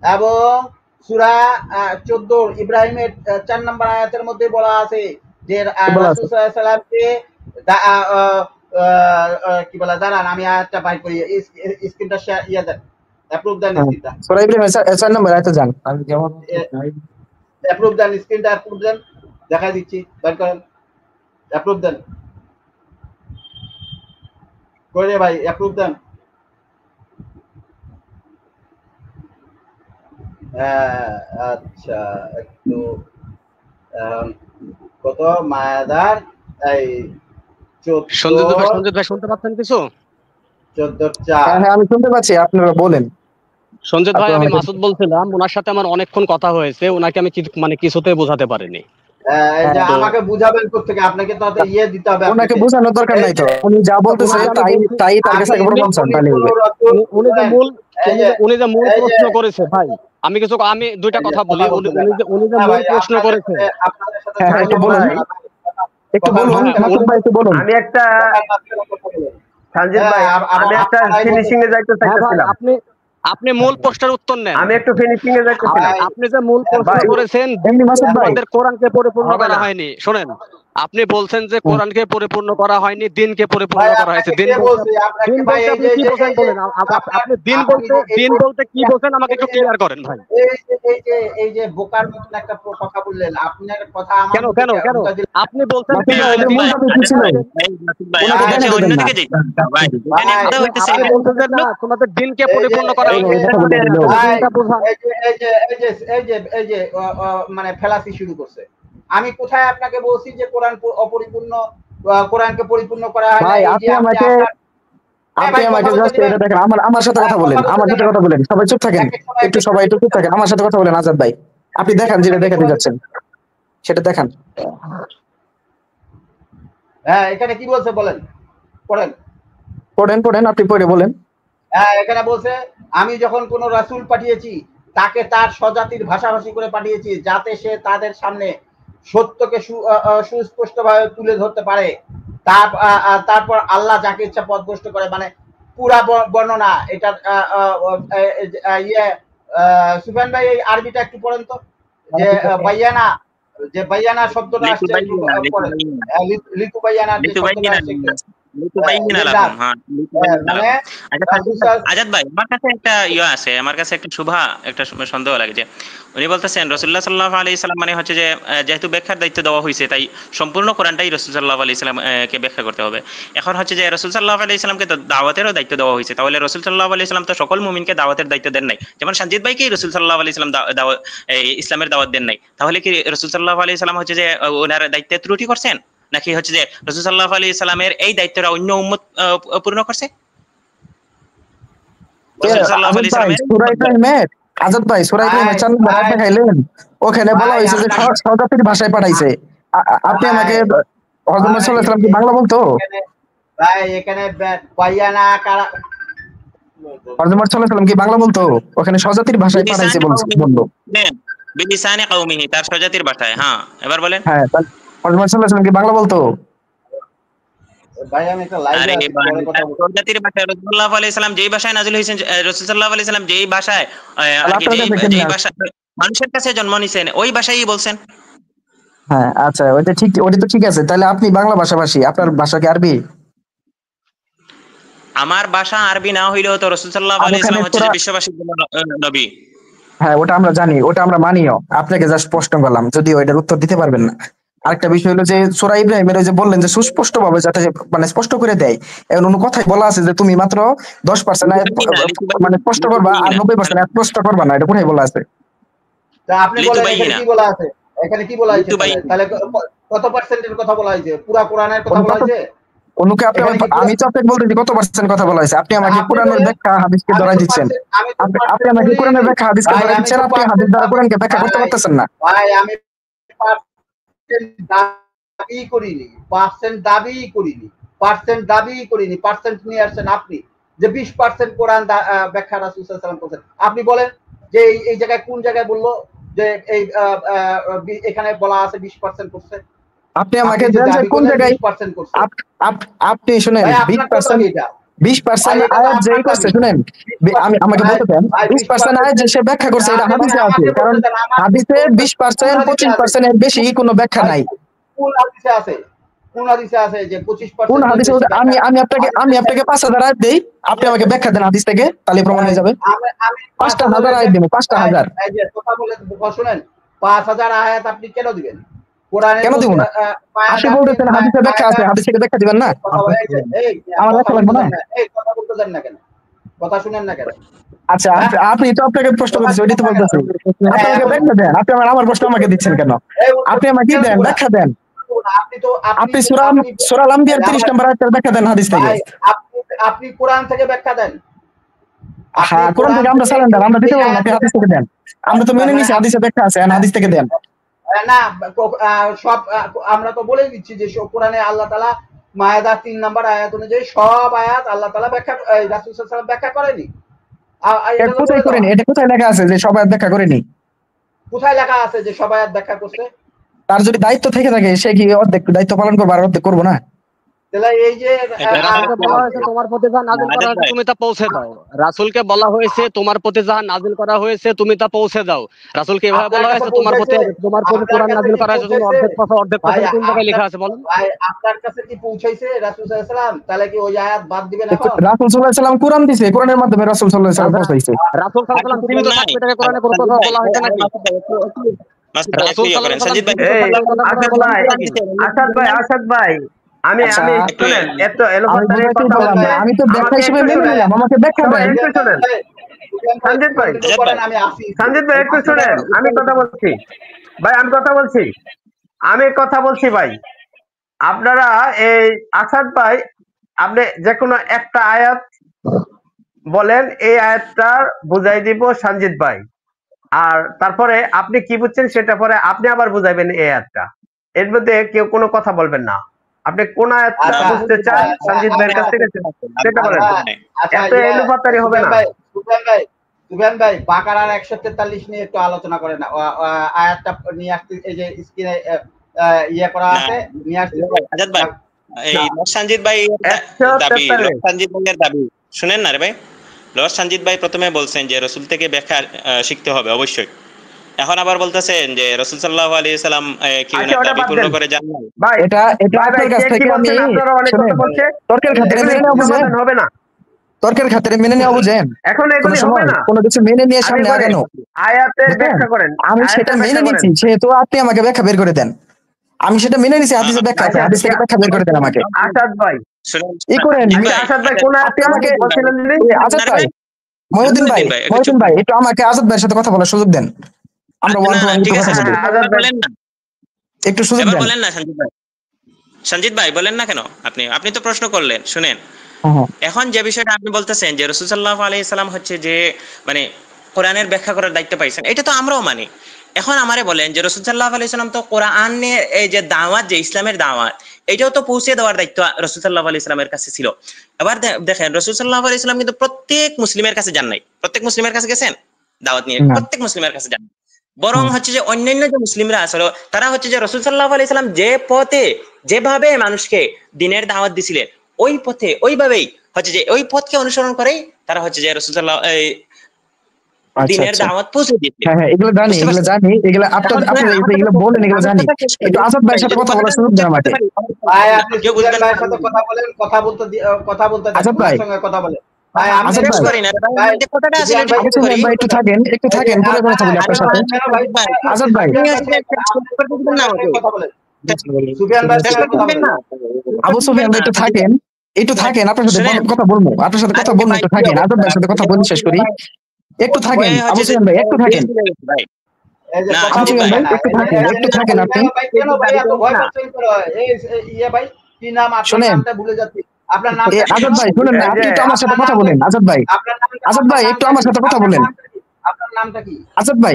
এবং সূরা 14 ইব্রাহিমের 4 নম্বর আয়াতের মধ্যে বলা আছে যে রাসূল সাল্লাল্লাহু আলাইহি সাল্লামকে কি বলা, দাঁড়ান আমি আয়াতটা বাইর করি, স্ক্রিনটা শেয়ার দেন, অ্যাপ্রুভ দেন স্ক্রিনটা, সূরা ইব্রাহিমের 4 নম্বর আয়াতে যান, আমি যেমন অ্যাপ্রুভ দেন, স্ক্রিনটা অ্যাপ্রুভ দেন, দেখাই দিচ্ছি, বাইর করেন, অ্যাপ্রুভ দেন করে ভাই, অ্যাপ্রুভ দেন। আচ্ছা একটু কত মায়াদার এই 14 সঞ্জিত ভাই শুনতে পাচ্ছেন কিছু? 14:4। হ্যাঁ আমি শুনতে পাচ্ছি, আপনারা বলেন। সঞ্জিত ভাই, আমি মাসুদ বলছিলাম, ওনার সাথে আমার অনেকক্ষণ কথা হয়েছে, ওনাকে আমি কিছুতেই বোঝাতে পারিনি। আমাকে বুঝাবেন কোত্থেকে? আপনাকে তো দিতে হবে, ওনাকে বোঝানোর দরকার নাই তো, উনি যা বলতেছে তাই তার কাছে প্রমাণ চান। উনি যে মূল প্রশ্ন করেছে ভাই, আমি দুইটা কথা বলি। উনি যে মূল প্রশ্ন করেছে, একটু বলুন একটু বলুন। আমি একটা সঞ্জিত ভাই, আমি একটা ফিনিশিং এ যাইতে চাইছিলাম। আপনি মূল প্রশ্নের উত্তর নেন। আমি একটু ফিনিশিং এ যাইতেছিলাম। আপনি যে মূল প্রশ্ন করেছেন, আমাদের কোরআনকে পরিপূর্ণ করা হয়নি। শুনেন, আপনি বলছেন যে কোরআনকে পরিপূর্ণ করা হয়নি, দিনকে পরিপূর্ণ করা হয়েছে। দিন বলতে আপনি কি বোঝেন বলেন? আপনি দিন বলতে কি বোঝেন আমাকে একটু ক্লিয়ার করেন ভাই। এই যে বোকার মতন একটা কথা বললেন, আপনার কথা আমার কেন আপনি বলছেন তোমাদের দিনকে পরিপূর্ণ করা হয়েছে, এই যে মানে ফেলাসি শুরু করছে। আমি কোথায় আপনাকে বলছি যে কোরআন অপরিপূর্ণ, কোরআনকে পরিপূর্ণ করা হয়? আপনি আমাকে জাস্ট এটা দেখেন, আমার সাথে কথা বলেন, সবাই চুপ থাকেন, সবাই একটু চুপ থাকেন, আমার সাথে কথা বলেন। আজাদ ভাই আপনি দেখান, যেটা দেখাতে যাচ্ছেন সেটা দেখান। হ্যাঁ, এখানে কি বলছে বলেন, পড়েন আপনি পড়ে বলেন। হ্যাঁ, এখানে বলছে আমি যখন কোন রাসূল পাঠিয়েছি তাকে তার স্বজাতির ভাষাভাষী করে পাঠিয়েছি, যাতে সে তাদের সামনে সত্যকে সুস্পষ্টভাবে তুলে ধরতে পারে। তারপর আল্লাহ যাকে ইচ্ছা পথভ্রষ্ট করে, মানে পুরা বর্ণনা এটা। সুফিয়ান ভাই এই আরবিটা একটু পড়েন তো, যে বাইয়ানা শব্দটা আসছে, লিতু বাইয়ানা যে শব্দটা আসছে। আজাদ ভাই, আমার কাছে একটা আছে, আমার কাছে একটা সন্দেহ লাগে যে উনি বলতেছেন রাসূলুল্লাহ সাল্লাল্লাহু আলাইহি সাল্লাম মানে হচ্ছে যে যেহেতু ব্যাখ্যার দায়িত্ব দেওয়া হয়েছে, তাই সম্পূর্ণ কোরআনটাই রাসূল সাল্লাল্লাহু আলাইহি সাল্লাম কে ব্যাখ্যা করতে হবে। এখন হচ্ছে যে রাসূল সাল্লাল্লাহু আলাইহি সাল্লামকে দাওয়াতেরও দায়িত্ব দেওয়া হয়েছে, তাহলে রাসূল সাল্লাল্লাহু আলাইহি সাল্লাম তো সকল মুমিনকে দাওয়াতের দায়িত্ব দেন নাই। যেমন সঞ্জিত ভাইকে রাসূল সাল্লাল্লাহু আলাইহি সাল্লাম ইসলামের দাওয়াত দেন নাই, তাহলে কি রাসূল সাল্লাল্লাহু আলাইহি সাল্লাম হচ্ছে যে ওনার দায়িত্বে ত্রুটি করছেন, নাকি হচ্ছে যে রাসূল সাল্লাল্লাহু আলাইহি সাল্লামের এই দায়িত্বটা অন্য উম্মত পূর্ণ করছে? আজাদ ভাই সূরা ইব্রাহিমের 4 নম্বর আয়াত দেখাইলেন, ওখানে বলা হয়েছে যে স্বজাতির ভাষায় পাঠাইছে। আপনি আমাকে হযরত মুহাম্মদ সাল্লাল্লাহু আলাইহি সাল্লাম কি বাংলা বলতো? ভাই এখানে বাইয়ানা কারা হযরত মুহাম্মদ সাল্লাল্লাহু আলাইহি ওয়াসাল্লাম কি বাংলা বলতো? ওখানে স্বজাতির ভাষায় পাঠাইছে বললো। বিলিসানে কওমিহি, তার স্বজাতির ভাষায়। হ্যাঁ, এবার বলেন। হ্যাঁ, তাহলে হযরত মুহাম্মদ সাল্লাল্লাহু আলাইহি ওয়াসাল্লাম কি বাংলা বলতো? ভাই আমি একটা লাইভে আরে আছি, ভাই, পরে কথা তার বলবো। স্বজাতির ভাষায় রাসূলুল্লাহ সাল্লাল্লাহু আলাইহি সাল্লাম যেই ভাষায় নাযিল হয়েছেন, রাসূল সাল্লাল্লাহু আলাইহি সাল্লাম যেই ভাষায় আর তাহলে কি আপনার কাছে কেমনে যেই আসে? ভাষা মানুষের কাছে জন্ম নিছেন, ওই ভাষাই বলছেন। হ্যাঁ, আচ্ছা, ওইটা ঠিক, ওইটা তো ঠিক আছে। তাহলে আপনি বাংলা ভাষাভাষী, আপনার ভাষা কি আরবি? আমার ভাষা আরবি না হইলেও তো রাসূল সাল্লাল্লাহু আর আলাইহি ওখানে সাল্লাম হচ্ছে যে তোরা, বিশ্ববাসীর জন্য নবী। হ্যাঁ ওটা আমরা জানি, ওটা আমরা মানিও। আপনাকে জাস্ট প্রশ্ন করলাম, যদিও এটার উত্তর দিতে পারবেন না। আরেকটা বিষয় হলো যে সূরা ইব্রাহিমের ওই যে বললেন যে সুস্পষ্ট ভাবে যাতে মানে স্পষ্ট করে দেয়, এমন কোনো কথাই বলা আছে যে তুমি মাত্র 10% মানে স্পষ্ট করবা আর 90% স্পষ্ট করবা না, এটা কোথায় বলা আছে? তা আপনি বলেন এখানে কি বলা আছে? এখানে কি বলা হয়েছে? তাহলে কত পার্সেন্টের কথা বলা হয়েছে? পুরা কোরআনের কথা বলা হয়েছে? অনুকে আপনি, আমি তো আপনাকে বলতেছি কত পার্সেন্ট কথা বলা হয়েছে, আপনি আমাকে কোরআনের ব্যাখ্যা হাদিসকে ধরাই দিচ্ছেন। আপনি আমাকে কোরআনের ব্যাখ্যা হাদিসকে ধরাই দিচ্ছেন, আপনি হাদিস দ্বারা কোরআনকে ব্যাখ্যা করতে পারতেছেন না। ভাই আমি দাবি করিনি, পার্সেন্ট নিয়ে আসছেন আপনি যে 20% কোরআন ব্যাখ্যা রাসূল সাল্লাল্লাহু আলাইহি ওয়াসাল্লাম করেছেন। আপনি বলেন যে এই জায়গায় কোন জায়গায় বললো যে এই এখানে বলা আছে 20% করছে? আপনি আমাকে দেন যে কোন জায়গায় 20% করছে। আপনি শুনেন 20% আয়াত যেই করছে, শুনেন আমি আমাকে বলতে দেন 20% আয়াত যে সে ব্যাখ্যা করছে এটা হাদিসে আছে, কারণ হাদিসে 20% 25% এর বেশি কোনো ব্যাখ্যা নাই। কোন হাদিসে আছে? কোন হাদিসে আছে যে 25%? কোন হাদিসে? আমি আপনাকে 5000 আয়াত দেই, আপনি আমাকে ব্যাখ্যা দেন হাদিস থেকে, তাহলে প্রমাণ হয়ে যাবে। আমি 5000 আয়াত দেব, 5000। এই যে কথা বলে শুনেন, 5000 আয়াত আপনি কেন দিবেন? কোরআনে কেন দিব না? আপনি বলতেছেন হাদিসে ব্যাখ্যা আছে, হাদিস থেকে ব্যাখ্যা দিবেন না? আমার ব্যাখ্যা লাগবে না? এই কথা বলতে দেন না কেন? কথা শুনেন না কেন? আচ্ছা, আপনি তো আপনাকে প্রশ্ন করতেছেন, ওইটাই তো বলতেছি। আপনি আমাকে ব্যাখ্যা দেন, আপনি আমার প্রশ্ন আমাকে দিচ্ছেন কেন? আপনি আমাকে দেন, ব্যাখ্যা দেন। আপনি সূরা আল আম্বিয়ার 30 নম্বর আয়াতের ব্যাখ্যা দেন হাদিস থেকে। আপনি কোরআন থেকে ব্যাখ্যা দেন। হ্যাঁ, কোরআন থেকে আমরা সালেন্ডার, আমরা দিতে পারবো না, আপনি হাদিস থেকে দেন। আমরা তো মেনে নিছি হাদিসে ব্যাখ্যা আছে, হাদিস থেকে দেন। না, সব আমরা তো বলে দিচ্ছি যে কোরআনে আল্লাহ তাআলা মায়েদা 3 নম্বর আয়াত অনুযায়ী সব আয়াত আল্লাহ তাআলা ব্যাখ্যা, রাসূল সাল্লাল্লাহু আলাইহি ওয়াসাল্লাম ব্যাখ্যা করেনি। এটা কোথায় করেনি? এটা কোথায় লেখা আছে যে সব আয়াত ব্যাখ্যা করেনি? কোথায় লেখা আছে যে সব আয়াত ব্যাখ্যা করছে? তার যদি দায়িত্ব থেকে থাকে, সে কি অর্ধেক দায়িত্ব পালন করবে আর অর্ধেক করবো না? তাহলে এই যে তোমার প্রতি যা নাযিল করা হয়েছে তুমি তা পৌঁছে দাও। রাসূলকে বলা হয়েছে তোমার প্রতি যা নাযিল করা হয়েছে তুমি তা পৌঁছে দাও। রাসূলকে এভাবে বলা হয়েছে তোমার প্রতি কোরআন নাযিল করা হয়েছে, তুমি অর্ধেক কোন জায়গায় লেখা আছে বলেন? ভাই আপনার কাছে কি পৌঁছাইছে রাসূল সাল্লাল্লাহু আলাইহি ওয়াসাল্লাম? তাহলে কি ওই আয়াত বাদ দিবেন এখন? রাসূল সাল্লাল্লাহু আলাইহি ওয়াসাল্লাম কোরআন দিয়েছে, কোরআনের মাধ্যমে রাসূল সাল্লাল্লাহু আলাইহি ওয়াসাল্লাম পৌঁছাইছে। রাসূল সাল্লাল্লাহু আলাইহি ওয়াসাল্লাম জীবিত থাকতে তাকে কোরআনে কোনো কথা বলা হয়েছে নাকি? আসাদ ভাই, আমি শুনেন, এত এলোপাতাড়ি কথা বলবেন না। আমি তো ব্যাখ্যা হিসেবে মেনে নিলাম, আমাকে ব্যাখ্যা দেন। একটু শুনেন সঞ্জিত ভাই, একটু শুনেন, আমি কথা বলছি ভাই, আমি কথা বলছি ভাই। আপনারা এই আসাদ ভাই, আপনি যে কোনো একটা আয়াত বলেন, এই আয়াতটা বুঝাই দিব সঞ্জিত ভাই, আর তারপরে আপনি কি বুঝছেন সেটা পরে আপনি আবার বুঝাইবেন এই আয়াতটা। এর মধ্যে কেউ কোনো কথা বলবেন না। আপনি কোন আয়াতটা বুঝতে চান সঞ্জিত ভাইয়ের কাছ থেকে সেটা বলেন, এত এলোপাতাড়ি হবে না। সুফিয়ান ভাই, বাকারার 143 নিয়ে একটু আলোচনা করেন। আয়াতটা নিয়ে আসতে, এই যে স্ক্রিনে ইয়ে করা আছে, নিয়ে আসতে। আজাদ ভাই, এই সঞ্জিত ভাই দাবি শুনেন না রে ভাই। সঞ্জিত ভাই প্রথমে বলছেন যে রাসূল থেকে ব্যাখ্যা শিখতে হবে অবশ্যই। এখন আবার বলতেছেন যে রাসূল সাল্লাল্লাহু আলাইহি সাল্লাম কি দাবি পূর্ণ করে জানেন ভাই? এটা আপনার কাছ থেকে আমি তর্কের খাতিরে মেনে নেওয়া বুঝেন হবে না, তর্কের খাতিরে মেনে নেওয়া বুঝেন। এখন এগুলি হবে না, কোনো কিছু মেনে নিয়ে সামনে আগানো। আয়াতের ব্যাখ্যা করেন, আমি সেটা মেনে নিয়েছি, সেহেতু আপনি আমাকে ব্যাখ্যা বের করে দেন। আমি সেটা মেনে নিয়েছি, হাদিসের ব্যাখ্যা আছে, হাদিস থেকে ব্যাখ্যা বের করে দেন আমাকে। আসাদ ভাই এই করেন, আসাদ ভাই কোন আয়াত আমাকে বলছিলেন? আসাদ ভাই, মহিউদ্দিন ভাই, একটু আমাকে আসাদ ভাইয়ের সাথে কথা বলার সুযোগ দেন। আমরা ওয়ান টু ওয়ান কথা বলি, একটু সুযোগ দেন। বলেন না সঞ্জিত ভাই বলেন না কেন? আপনি তো প্রশ্ন করলেন, শুনেন। এখন যে বিষয়টা আপনি বলতেছেন যে রাসূল সাল্লাল্লাহু আলাইহি সাল্লাম হচ্ছে যে মানে কোরআনের ব্যাখ্যা করার দায়িত্ব পাইছেন, এটা তো আমরাও মানি। এখন আমারে বলেন যে রাসূল সাল্লাল্লাহু আলাইহি ওয়াসাল্লাম তো কোরআনের এই যে দাওয়াত, যে ইসলামের দাওয়াত, এটাও তো পৌঁছে দেওয়ার দায়িত্ব রাসূল সাল্লাল্লাহু আলাইহি ওয়াসাল্লামের কাছে ছিল। এবার দেখেন রাসূল সাল্লাল্লাহু আলাইহি ওয়াসাল্লাম কিন্তু প্রত্যেক মুসলিমের কাছে যান নাই। প্রত্যেক মুসলিমের কাছে গেছেন দাওয়াত নিয়ে? প্রত্যেক মুসলিমের কাছে যান। বরং হচ্ছে যে অন্যান্য যে মুসলিমরা আসলে তারা হচ্ছে যে রাসূল সাল্লাল্লাহু আলাইহি ওয়াসাল্লাম যে পথে যেভাবে মানুষকে দ্বীনের দাওয়াত দিছিলেন, ওই পথে ওইভাবেই হচ্ছে যে ওই পথকে অনুসরণ করেই তারা হচ্ছে যে রাসূল সাল্লাল্লাহু দ্বীনের দাওয়াত পৌঁছে দিয়েছে। হ্যাঁ, এগুলো জানি, এগুলো আপনারা এগুলো বলেন, এগুলো জানি। একটু আজাদ ভাইয়ের সাথে কথা বলার সুযোগ দেন আমাকে। ভাই আপনি সুফিয়ান ভাইয়ের সাথে কথা বলেন, কথা বলতে আজাদ ভাই সঙ্গে কথা বলেন। ভাই আমি আজাদ শেষ ভাই করি না, ভাই কথাটা আসলে সুফিয়ান ভাই একটু থাকেন পরে কথা বলি আপনার সাথে। আজাদ ভাই, কথা বলেন। সুফিয়ান ভাই কথা বলেন। আবু সুফিয়ান ভাই একটু থাকেন, আপনার সাথে কথা বলবো, একটু থাকেন। আজাদ ভাইয়ের সাথে কথা বলে শেষ করি, একটু থাকেন। আবু সুফিয়ান ভাই একটু থাকেন, এই যে কথা আবু সুফিয়ান ভাই একটু থাকেন আপনি। কেন ভাই এত ভয় পাচ্ছেন করে? এই ইয়ে ভাই কি নাম? আপনার নামটা ভুলে যাচ্ছি। আপনার নাম আজাদ ভাই শুনেন না, আপনি একটু আমার সাথে কথা বলেন। আজাদ ভাই একটু আমার সাথে কথা বলেন। আপনার নামটা কি? আজাদ ভাই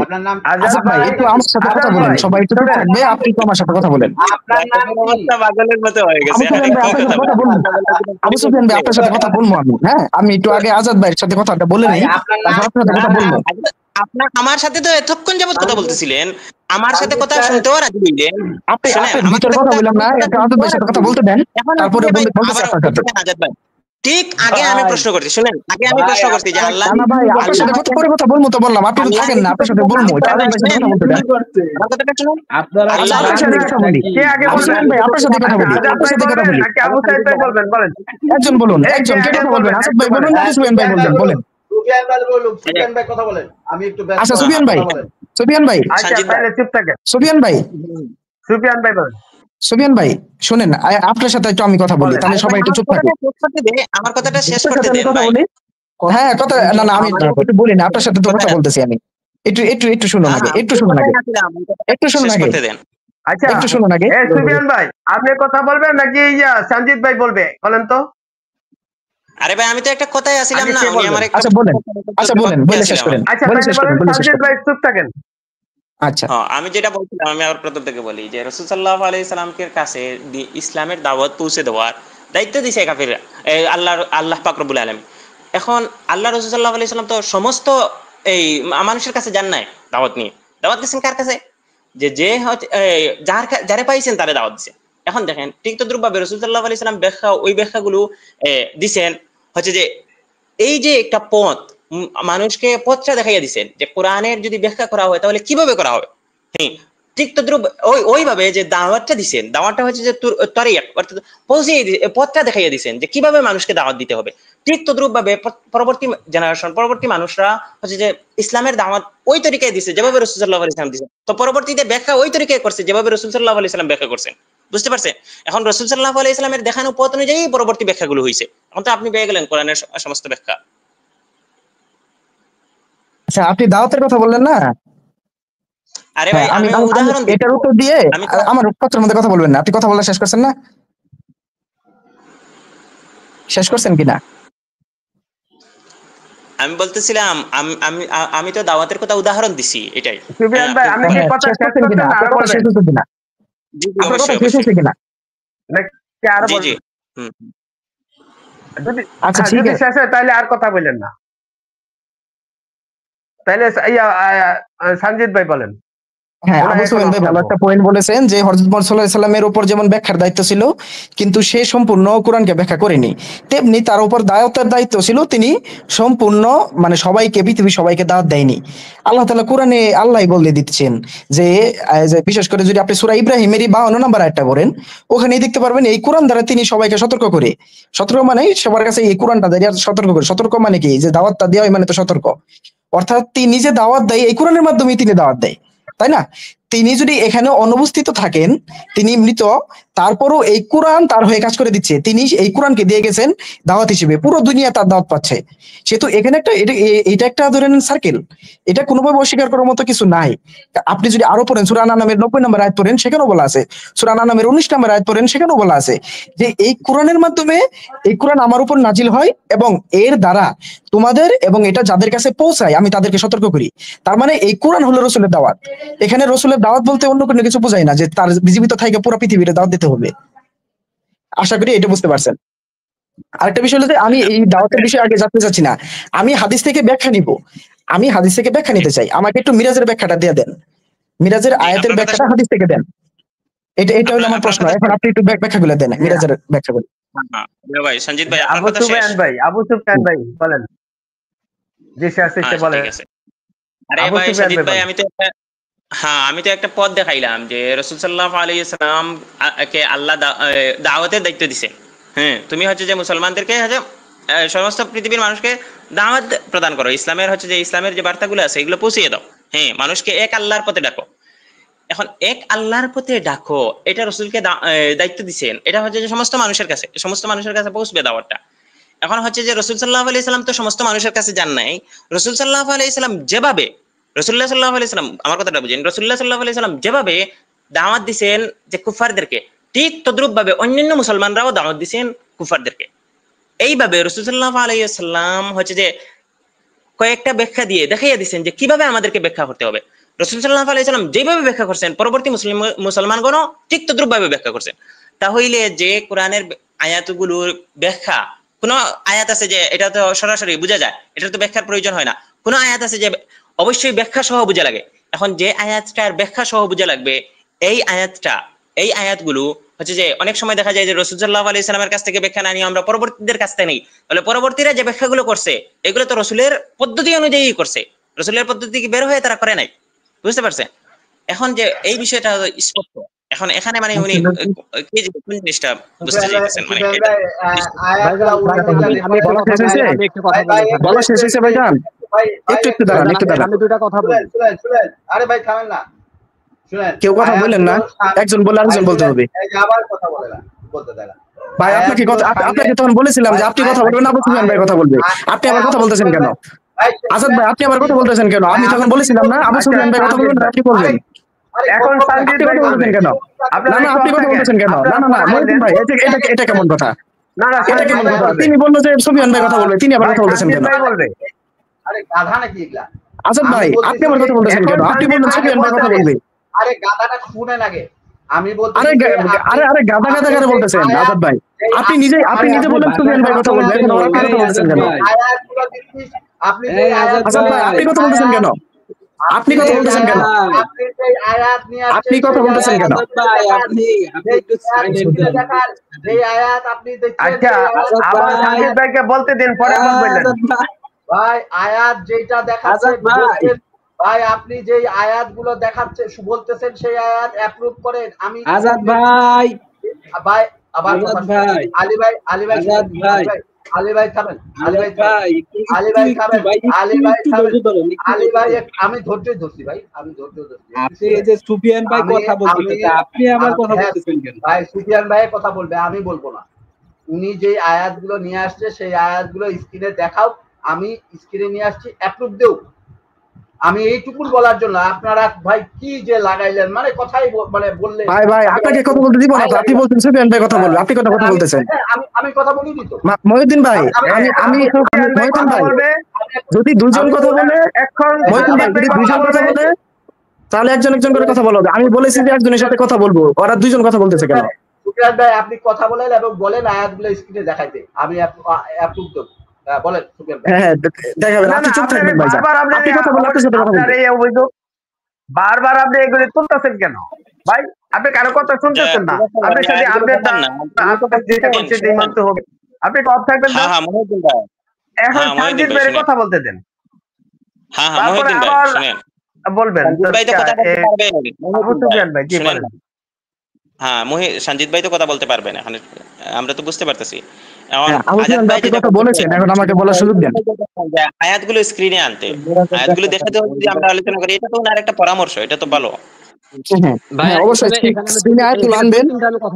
একটু আমার সাথে কথা বলেন, সবাই একটু চুপ থাকবে, আপনি একটু আমার সাথে কথা বলেন। আপনার নাম কি? পাগলের মতো হয়ে গেছে। আবু সুফিয়ান ভাই আপনার সাথে কথা বলবো আমি। হ্যাঁ, আমি একটু আগে আজাদ ভাইয়ের সাথে কথাটা বলে নিই, তারপর আপনার সাথে কথা বলবো। আপনার আমার সাথে তো এতক্ষণ যাবত কথা বলতেছিলেন, আমার সাথে কথা শুনতেও রাজি হইলেন। আপনি ভিতরে কথা বললাম না, একটু আজাদ ভাইয়ের সাথে কথা বলতে দেন, তারপরে বলতেছি আপনার সাথে। আজাদ ভাই ঠিক আগে আমি প্রশ্ন করছি, শুনেন, আগে আমি প্রশ্ন করছি যে আল্লাহ না ভাই, আপনার সাথে কত করে কথা বলবো তো বললাম, আপনি তো থাকেন না, আপনার সাথে বলবো, এটা আজাদ ভাইয়ের সাথে কথা বলতে দেন। আমার কথাটা শুনুন। আপনারা আচ্ছা, আপনার সাথে কথা বলি। কে আগে আবু সুফিয়ান ভাই আপনার সাথে কথা বলি, আপনার সাথে কথা বলি। নাকি আবু সাইদ ভাই বলবেন? বলেন, একজন বলুন, একজন কে কথা বলবেন? আজাদ ভাই বলুন নাকি সুফিয়ান ভাই বলবেন? বলেন। সুফিয়ান ভাই বলুন, সুফিয়ান ভাই কথা বলেন। আমি একটু ব্যস্ত। আচ্ছা সুফিয়ান ভাই, আচ্ছা তাহলে চুপ থাকেন। সুফিয়ান ভাই বলেন। সুফিয়ান ভাই শুনেন, আপনার সাথে একটু আমি কথা বলি, তাহলে সবাই একটু চুপ থাকে। আমার কথাটা শেষ করতে দেন ভাই। হ্যাঁ কথা, না আমি একটু বলি না, আপনার সাথে তো কথা বলতেছি আমি। একটু শুনুন আগে, একটু শুনুন আগে। আচ্ছা একটু শুনুন আগে। সুফিয়ান ভাই আপনি কথা বলবেন নাকি সঞ্জিত ভাই বলবে? বলেন তো। আরে ভাই আমি তো একটা কথাই আছিলাম না, উনি আমার আচ্ছা বলেন, বলে শেষ করেন। আচ্ছা সঞ্জিত ভাই চুপ থাকেন। আচ্ছা আমি যেটা বলছিলাম, আমি আবার প্রথম থেকে বলি যে রাসূল সাল্লাল্লাহু আলাইহি সাল্লামের কাছে ইসলামের দাওয়াত পৌঁছে দেওয়ার দায়িত্ব দিয়েছে কাফিররা, আল্লাহ পাক রব্বুল আলামিন। এখন আল্লাহ রাসূল সাল্লাল্লাহু আলাইহি সাল্লাম তো সমস্ত এই মানুষের কাছে যান নাই দাওয়াত নিয়ে। দাওয়াত দিয়েছেন কার কাছে? যে যারে পাইছেন তারে দাওয়াত দিয়েছেন। এখন দেখেন ঠিক তদ্রুপভাবে রাসূল সাল্লাল্লাহু আলাইহি সাল্লাম ওই ব্যাখ্যাগুলো দিয়েছেন হচ্ছে যে এই যে একটা পথ, মানুষকে পথটা দেখাইয়া দিচ্ছেন যে কোরআনের যদি ব্যাখ্যা করা হয় তাহলে কিভাবে করা হবে। হ্যাঁ, ঠিক তদ্রুপ ওইভাবে যে দাওয়াতটা দিচ্ছেন, দাওয়াতটা হচ্ছে যে তরিক অর্থাৎ পথটা দেখাইয়া দিচ্ছেন যে কিভাবে মানুষকে দাওয়াত দিতে হবে। ঠিক তদ্রুপ ভাবে পরবর্তী জেনারেশন, পরবর্তী মানুষরা হচ্ছে যে ইসলামের দাওয়াত ওই তরিকায় দিচ্ছে যেভাবে রাসূল সাল্লাল্লাহু আলাইহি সাল্লাম দিয়েছেন। তো পরবর্তীতে ব্যাখ্যা ওই তরিকায় করছে যেভাবে রাসূল সাল্লাল্লাহু আলাইহি সাল্লাম ব্যাখ্যা করছেন। বুঝতে পারছেন? এখন রাসূল সাল্লাল্লাহু আলাইহি সাল্লামের দেখানো পথ অনুযায়ী পরবর্তী ব্যাখ্যাগুলো হয়েছে। এখন তো আপনি পেয়ে গেলেন কোরআনের সমস্ত ব্যাখ্যা। আচ্ছা আপনি দাওয়াতের কথা বললেন না? আরে ভাই আমি উদাহরণ এটার উত্তর দিয়ে আমার কথার মধ্যে কথা বলবেন না। আপনি কথা বলা শেষ করছেন না? শেষ করছেন কিনা? আমি বলতেছিলাম আমি তো দাওয়াতের কথা উদাহরণ দিছি, এটাই। সুফিয়ান ভাই আমি কি কথা শেষ করতে না আর বলবেন? শেষ করতে না। জি আপনার কথা শেষ হচ্ছে কিনা? নাকি আর বলবেন? জি যদি আচ্ছা ঠিক আছে, শেষ হয় তাহলে আর কথা বলেন না। তাহলে সঞ্জিত ভাই বলেন। হ্যাঁ আবু সুফিয়ান ভাই ভালো একটা পয়েন্ট বলেছেন যে হযরত মুহাম্মদ সাল্লাল্লাহু আলাইহি সাল্লামের উপর যেমন ব্যাখ্যার দায়িত্ব ছিল কিন্তু সে সম্পূর্ণ কোরআনকে ব্যাখ্যা করেনি, তেমনি তার উপর দাওয়াতের দায়িত্ব ছিল, তিনি সম্পূর্ণ মানে সবাইকে, পৃথিবীর সবাইকে দাওয়াত দেয়নি। আল্লাহ তাআলা কোরআনে আল্লাহই বলে দিচ্ছেন যে বিশেষ করে যদি আপনি সূরা ইব্রাহিমের 52 নম্বর আয়াতটা পড়েন, ওখানেই দেখতে পারবেন এই কোরআন দ্বারা তিনি সবাইকে সতর্ক মানে সবার কাছে এই কোরআনটা দিয়ে সতর্ক করে। সতর্ক মানে কি? যে দাওয়াতটা দেওয়া মানে তো সতর্ক, অর্থাৎ তিনি যে দাওয়াত দেয় এই কোরআনের মাধ্যমে তিনি দাওয়াত দেয়, তাই না? তিনি যদি এখানে অনুপস্থিত থাকেন, তিনি মৃত, তারপরও এই কোরআন তার হয়ে কাজ করে দিচ্ছে। তিনি এই কোরআনকে দিয়ে গেছেন দাওয়াত হিসেবে, পুরো দুনিয়া তার দাওয়াত পাচ্ছে। সেহেতু এখানে এটা একটা ধরেন সার্কেল, এটা কোনোভাবে অস্বীকার করার মতো কিছু নাই। আপনি যদি আরো পড়েন সূরা আন-নামের 90 নম্বর আয়াত পড়েন, সেখানেও বলা আছে, সূরা আন-নামের 19 নম্বর আয়াত পড়েন, সেখানেও বলা আছে যে এই কোরআনের মাধ্যমে, এই কোরআন আমার উপর নাজিল হয় এবং এর দ্বারা তোমাদের এবং এটা যাদের কাছে পৌঁছায় আমি তাদেরকে সতর্ক করি। তার মানে এই কোরআন হলো রসুলের দাওয়াত। এখানে রসুলের দাওয়াত বলতে অন্য কোনো কিছু বোঝায় না যে তার জীবিত থেকে পুরো পৃথিবীর দাওয়াত দিতে হবে। আশা করি এটা বুঝতে পারছেন। আরেকটা বিষয় হলো যে আমি এই দাওয়াতের বিষয়ে আগে জানতে চাচ্ছি না, আমি হাদিস থেকে ব্যাখ্যা নিব, আমি হাদিস থেকে ব্যাখ্যা নিতে চাই। আমাকে একটু মিরাজের ব্যাখ্যাটা দিয়ে দেন, মিরাজের আয়াতের ব্যাখ্যাটা হাদিস থেকে দেন। এটা হলো আমার প্রশ্ন। এখন আপনি একটু ব্যাখ্যাগুলো দেন, মিরাজের ব্যাখ্যাগুলো। ভাই সঞ্জিত ভাই, আপনার আবু কথা শেষ। সুফিয়ান ভাই বলেন। জি স্যার, শেষে বলেন। ঠিক আছে। আরে ভাই সঞ্জিত ভাই, আমি তো একটা পথ দেখাইলাম যে রাসূল সাল্লাল্লাহু আলাইহি ওয়াসাল্লাম কে আল্লাহ দাওয়াতের দায়িত্ব দিয়েছেন। হ্যাঁ, তুমি হচ্ছে যে মুসলমানদেরকে সমস্ত পৃথিবীর মানুষকে দাওয়াত প্রদান করো, ইসলামের হচ্ছে যে ইসলামের যে বার্তাগুলো আছে এগুলো পৌঁছিয়ে দাও। হ্যাঁ, মানুষকে এক আল্লাহর পথে ডাকো। এখন এক আল্লাহর পথে ডাকো, এটা রাসূলকে দায়িত্ব দিয়েছেন। এটা হচ্ছে যে সমস্ত মানুষের কাছে পৌঁছবে দাওয়াতটা। এখন হচ্ছে যে রাসূল সাল্লাল্লাহু আলাইহি সাল্লাম তো সমস্ত মানুষের কাছে যান নাই। রাসূল সাল্লাল্লাহু আলাইহি সাল্লাম যেভাবে, রাসূলুল্লাহ সাল্লাল্লাহু আলাইহি সাল্লাম, আমার কথাটা বুঝেন, রাসূলুল্লাহ সাল্লাল্লাহু আলাইহি সাল্লাম যেভাবে দাওয়াত দিবেন যে কুফারদেরকে, ঠিক তদ্রূপ ভাবে অন্যান্য মুসলমানরাও দাওয়াত দিবেন কুফারদেরকে। এইভাবে রাসূল সাল্লাল্লাহু আলাইহি সাল্লাম হচ্ছে যে কয়েকটা ব্যাখ্যা দিয়ে দেখাইয়া দিবেন যে কিভাবে আমাদেরকে ব্যাখ্যা করতে হবে। রাসূল সাল্লাল্লাহু আলাইহি সাল্লাম যেভাবে ব্যাখ্যা করছেন, পরবর্তী মুসলমানগণও ঠিক তদ্রূপ ভাবে ব্যাখ্যা করছেন। তাহলে যে কোরআনের আয়াতগুলোর ব্যাখ্যা, কোন আয়াত আছে যে এটা তো সরাসরি বোঝা যায়, এটা তো ব্যাখ্যার প্রয়োজন হয় না। কোন আয়াত আছে যে অবশ্যই ব্যাখ্যা সহ বোঝা লাগে। এখন যে আয়াতটার ব্যাখ্যা সহ বোঝা লাগবে, এই আয়াতগুলো হচ্ছে যে অনেক সময় দেখা যায় যে রাসূল সাল্লাল্লাহু আলাইহি সাল্লামের কাছ থেকে ব্যাখ্যা না নিয়ে আমরা পরবর্তীদের কাছ থেকে নেই। তাহলে পরবর্তীরা যে ব্যাখ্যাগুলো করছে এগুলো তো রাসূলের পদ্ধতি অনুযায়ী করছে, রাসূলের পদ্ধতি কি বের হয়ে তারা করে নাই। বুঝতে পারছেন? এখন যে এই বিষয়টা স্পষ্ট। এখন এখানে মানে উনি কি কোন জিনিসটা বুঝতে চাইছেন, মানে বলা শেষ হয়েছে ভাইজান? একটু দাঁড়ান, আমি দুটো কথা বলি। আরে ভাই থামেন না, শুনেন, কেউ কথা বললেন না, একজন বললে আরেকজন বলতে হবে। আবার কথা বলে না, বলতে দেয় না ভাই। আপনাকে তখন বলেছিলাম যে আপনি কথা বলবেন, আবু সুফিয়ান ভাই কথা বলবে, আপনি আবার কথা বলতেছেন কেন? আজাদ ভাই, আপনি আবার কথা বলতেছেন কেন? আমি তখন বলেছিলাম না আবু সুফিয়ান ভাই কথা বলবেন, আপনি বলবেন। এখন আপনি কথা বলতেছেন কেন? না, আপনি কথা বলতেছেন কেন? না, মহিউদ্দিন ভাই, এটা কেমন কথা? এটা কেমন কথা? তিনি বললো যে সুফিয়ান ভাই কথা বলবে, তিনি আবার কথা বলতেছেন কেন? আরে গাধা নাকি এগুলা? আজাদ ভাই, আপনি আবার কথা বলতেছেন কেন? আপনি বললেন সুফিয়ান ভাই কথা বলবে। আরে গাধাটা শুনে লাগে, আমি বলতে আরে গাধা করে বলতেছেন আজাদ ভাই। আপনি নিজে বলেন সুফিয়ান ভাই কথা বলবে, এখন আপনি কথা বলতেছেন কেন? আপনি আজাদ ভাই, আপনি কথা বলতেছেন কেন? আপনি কথা বলতেছেন কেন? আপনি কথা বলতেছেন কেন? আচ্ছা, আবার সাজিদ ভাইকে বলতে দিন, পরে বলবেন। ভাই আয়াত যেটা দেখাচ্ছে ভাই, আপনি যে আয়াতগুলো দেখাচ্ছে বলতেছেন সেই আয়াত অ্যাপ্রুভ করেন। আমি আজাদ ভাই আবার আলী ভাই থামেন, আমি ধৈর্য ধরছি ভাই, আপনি এই যে সুফিয়ান ভাই কথা বলতেছেন, আপনি আবার কথা বলতেছেন কেন? ভাই সুফিয়ান ভাই কথা বলবে, আমি বলবো না। উনি যে আয়াতগুলো নিয়ে আসছে সেই আয়াতগুলো স্ক্রিনে দেখাও, আমি স্ক্রিনে নিয়ে আসছি, অ্যাপ্রুভ দেও। আমি এইটুকুন বলার জন্য আপনারা ভাই কি যে লাগাইলেন, মানে কথাই মানে বললেন। ভাই আপনাকে কথা বলতে দিব না, আপনি বলছেন সুফিয়ান ভাই কথা বলবে, আপনি কথা বলতেছেন। আমি কথা বলিনি তো মহিউদ্দিন ভাই, আমি মহিউদ্দিন ভাই, যদি দুজন কথা বলে, এখন মহিউদ্দিন ভাই যদি দুজন কথা বলে তাহলে একজন করে কথা বলবে। আমি বলেছি যে একজনের সাথে কথা বলবো, ওরা দুজন কথা বলতেছে কেন? সুফিয়ান ভাই আপনি কথা বলেন এবং বলেন আয়াতগুলো স্ক্রিনে দেখাইতে, আমি অ্যাপ্রুভ দেব। বলেন সুফিয়ান ভাই। হ্যাঁ, দেখাবেন। আপনি চুপ থাকবেন ভাই, আপনি কথা বলেন, আপনার সাথে কথা বলবেন। এই অভিযোগ বারবার আপনি এগুলো তুলতেছেন কেন ভাই? আপনি কারো কথা শুনতেছেন না, আপনি সাথে আপডেট যেটা করছে যে মানতে হবে। আপনি কথা থাকবেন না। এখন সাজিদ ভাইয়ের কথা বলতে দেন। তারপরে আবার বলবেন। আবু সুফিয়ান ভাই জি বলেন। হ্যাঁ, সঞ্জিত ভাই তো কথা বলতে পারবেন, এখন আমরা তো বুঝতে পারতেছি। আয়াতগুলো স্ক্রিনে আনতে, আয়াতগুলো দেখাতে হবে। যদি আমরা আলোচনা করি, এটা তো আরেকটা পরামর্শ, এটা তো ভালো। হ্যাঁ অবশ্যই স্ক্রিনে আয়াতুল আনবেন,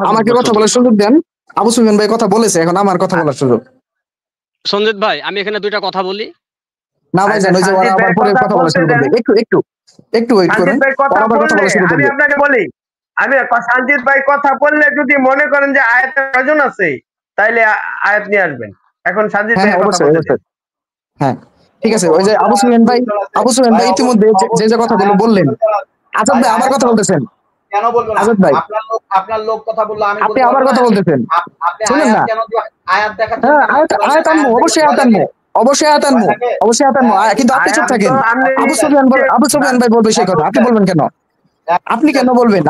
আমাকে কথা বলার সুযোগ দেন। আবু সুফিয়ান ভাই কথা বলেছে, এখন আমার কথা বলার সুযোগ। সঞ্জিত ভাই আমি এখানে দুইটা কথা বলি। না ভাই জানো যে ওরা আবার পরে কথা বলা শুরু করবে, একটু ওয়েট করেন, আবার কথা বলা শুরু আমি করবে। আপনাকে বলি, আমি সঞ্জিত ভাই কথা বললে যদি মনে করেন যে আয়াতের প্রয়োজন আছে তাইলে আয়াত নিয়ে আসবেন। এখন সঞ্জিত ভাই কথা বলতে। হ্যাঁ ঠিক আছে, ওই যে আবু সুফিয়ান ভাই ইতিমধ্যে যে কথাগুলো বললেন। আজাদ ভাই আবার কথা বলতেছেন কেন বলবো না? আজাদ ভাই আপনার লোক কথা বললো, আমি আপনি আবার কথা বলতেছেন, আপনি শুনেন না? আয়াত দেখাচ্ছেন। হ্যাঁ আয়াত আনবো, অবশ্যই আয়াত আনবো, কিন্তু আপনি চুপ থাকেন। আবু সুফিয়ান ভাই বলবে সেই কথা, আপনি বলবেন কেন? আপনি কেন বলবেন?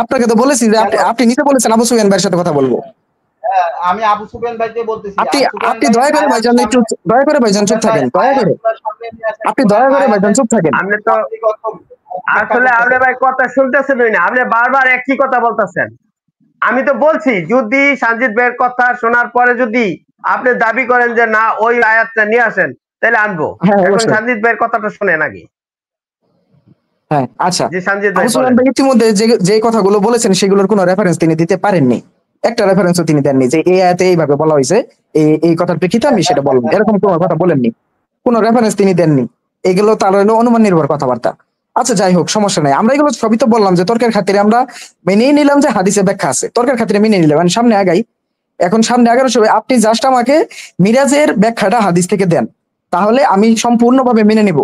আপনাকে তো বলেছি যে আপনি নিজে বলেছেন আবু সুফিয়ান ভাইয়ের সাথে কথা বলবো। আমি আবু সুফিয়ান ভাইকে বলতেছি, আপনি দয়া করে ভাইজান চুপ থাকেন, আপনি দয়া করে ভাইজান চুপ থাকেন। আপনি তো আসলে আপনি ভাই কথা শুনতেছেন না, আপনি বারবার একই কথা বলতেছেন। আমি তো বলছি যদি সঞ্জিত ভাইয়ের কথা শোনার পরে যদি আপনি দাবি করেন যে না ওই আয়াতটা নিয়ে আসেন তাহলে আনবো। এখন সঞ্জিত ভাইয়ের কথাটা শুনেন আগে। হ্যাঁ আচ্ছা, জি সঞ্জিত ভাই ইতিমধ্যে যে কথাগুলো বলেছেন সেগুলোর কোনো রেফারেন্স তিনি দিতে পারেননি, একটা রেফারেন্সও তিনি দেননি যে এই আয়াতে এইভাবে বলা হয়েছে, এই কথার প্রেক্ষিতে আমি সেটা বলবো, এরকম কোনো কথা বলেননি, কোনো রেফারেন্স তিনি দেননি। এগুলো তার হলো অনুমান নির্ভর কথাবার্তা। আচ্ছা যাই হোক, সমস্যা নাই, আমরা এগুলো সবই তো বললাম যে তর্কের খাতিরে আমরা মেনেই নিলাম যে হাদিসে ব্যাখ্যা আছে, তর্কের খাতিরে মেনে নিলাম। সামনে আগাই, এখন সামনে আগানোর সময় আপনি জাস্ট আমাকে মিরাজের ব্যাখ্যাটা হাদিস থেকে দেন, তাহলে আমি সম্পূর্ণভাবে মেনে নিব।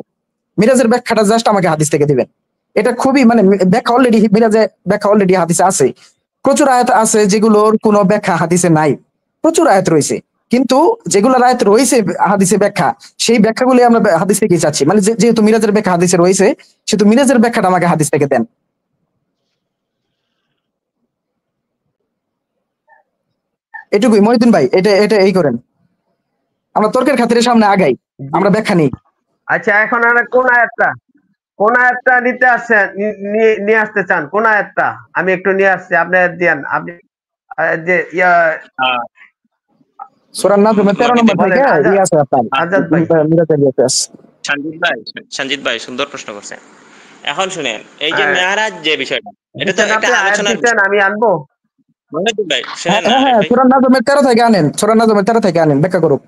মিরাজের ব্যাখ্যাটা জাস্ট আমাকে হাদিস থেকে দিবেন, এটা খুবই মানে ব্যাখ্যা অলরেডি, মিরাজের ব্যাখ্যা অলরেডি হাদিসে আছে। প্রচুর আয়াত আছে যেগুলোর কোনো ব্যাখ্যা হাদিসে নাই, প্রচুর আয়াত রয়েছে, কিন্তু যেগুলো আয়াত রয়েছে হাদিসে ব্যাখ্যা, সেই ব্যাখ্যাগুলি আমরা হাদিস থেকে চাচ্ছি। মানে যেহেতু মিরাজের ব্যাখ্যা হাদিসে রয়েছে, সেহেতু মিরাজের ব্যাখ্যাটা আমাকে হাদিস থেকে দেন। এটুকুই মহিউদ্দিন ভাই, এটা এই করেন, আমরা তর্কের খাতিরে সামনে আগাই, আমরা ব্যাখ্যা নেই। আচ্ছা এখন আমরা কোন আয়াতটা নিয়ে আসতে চান? কোন আয়াতটা? আমি একটু নিয়ে আসছি, আপনি দেন। আপনি যে সূরা নাজমের 13 নম্বর থেকে আছে আপনার আজাদ ভাই। সঞ্জিত ভাই সুন্দর প্রশ্ন করছেন। এখন শুনেন, এই যে মেরাজ যে বিষয়টা, এটা তো একটা আলোচনার বিষয়। আমি আনবো মহিউদ্দিন ভাই শুনেন না, সূরা নাজমের 13 থেকে আনেন, সূরা নাজমের 13 থেকে আনেন, ব্যাখ্যা করুন।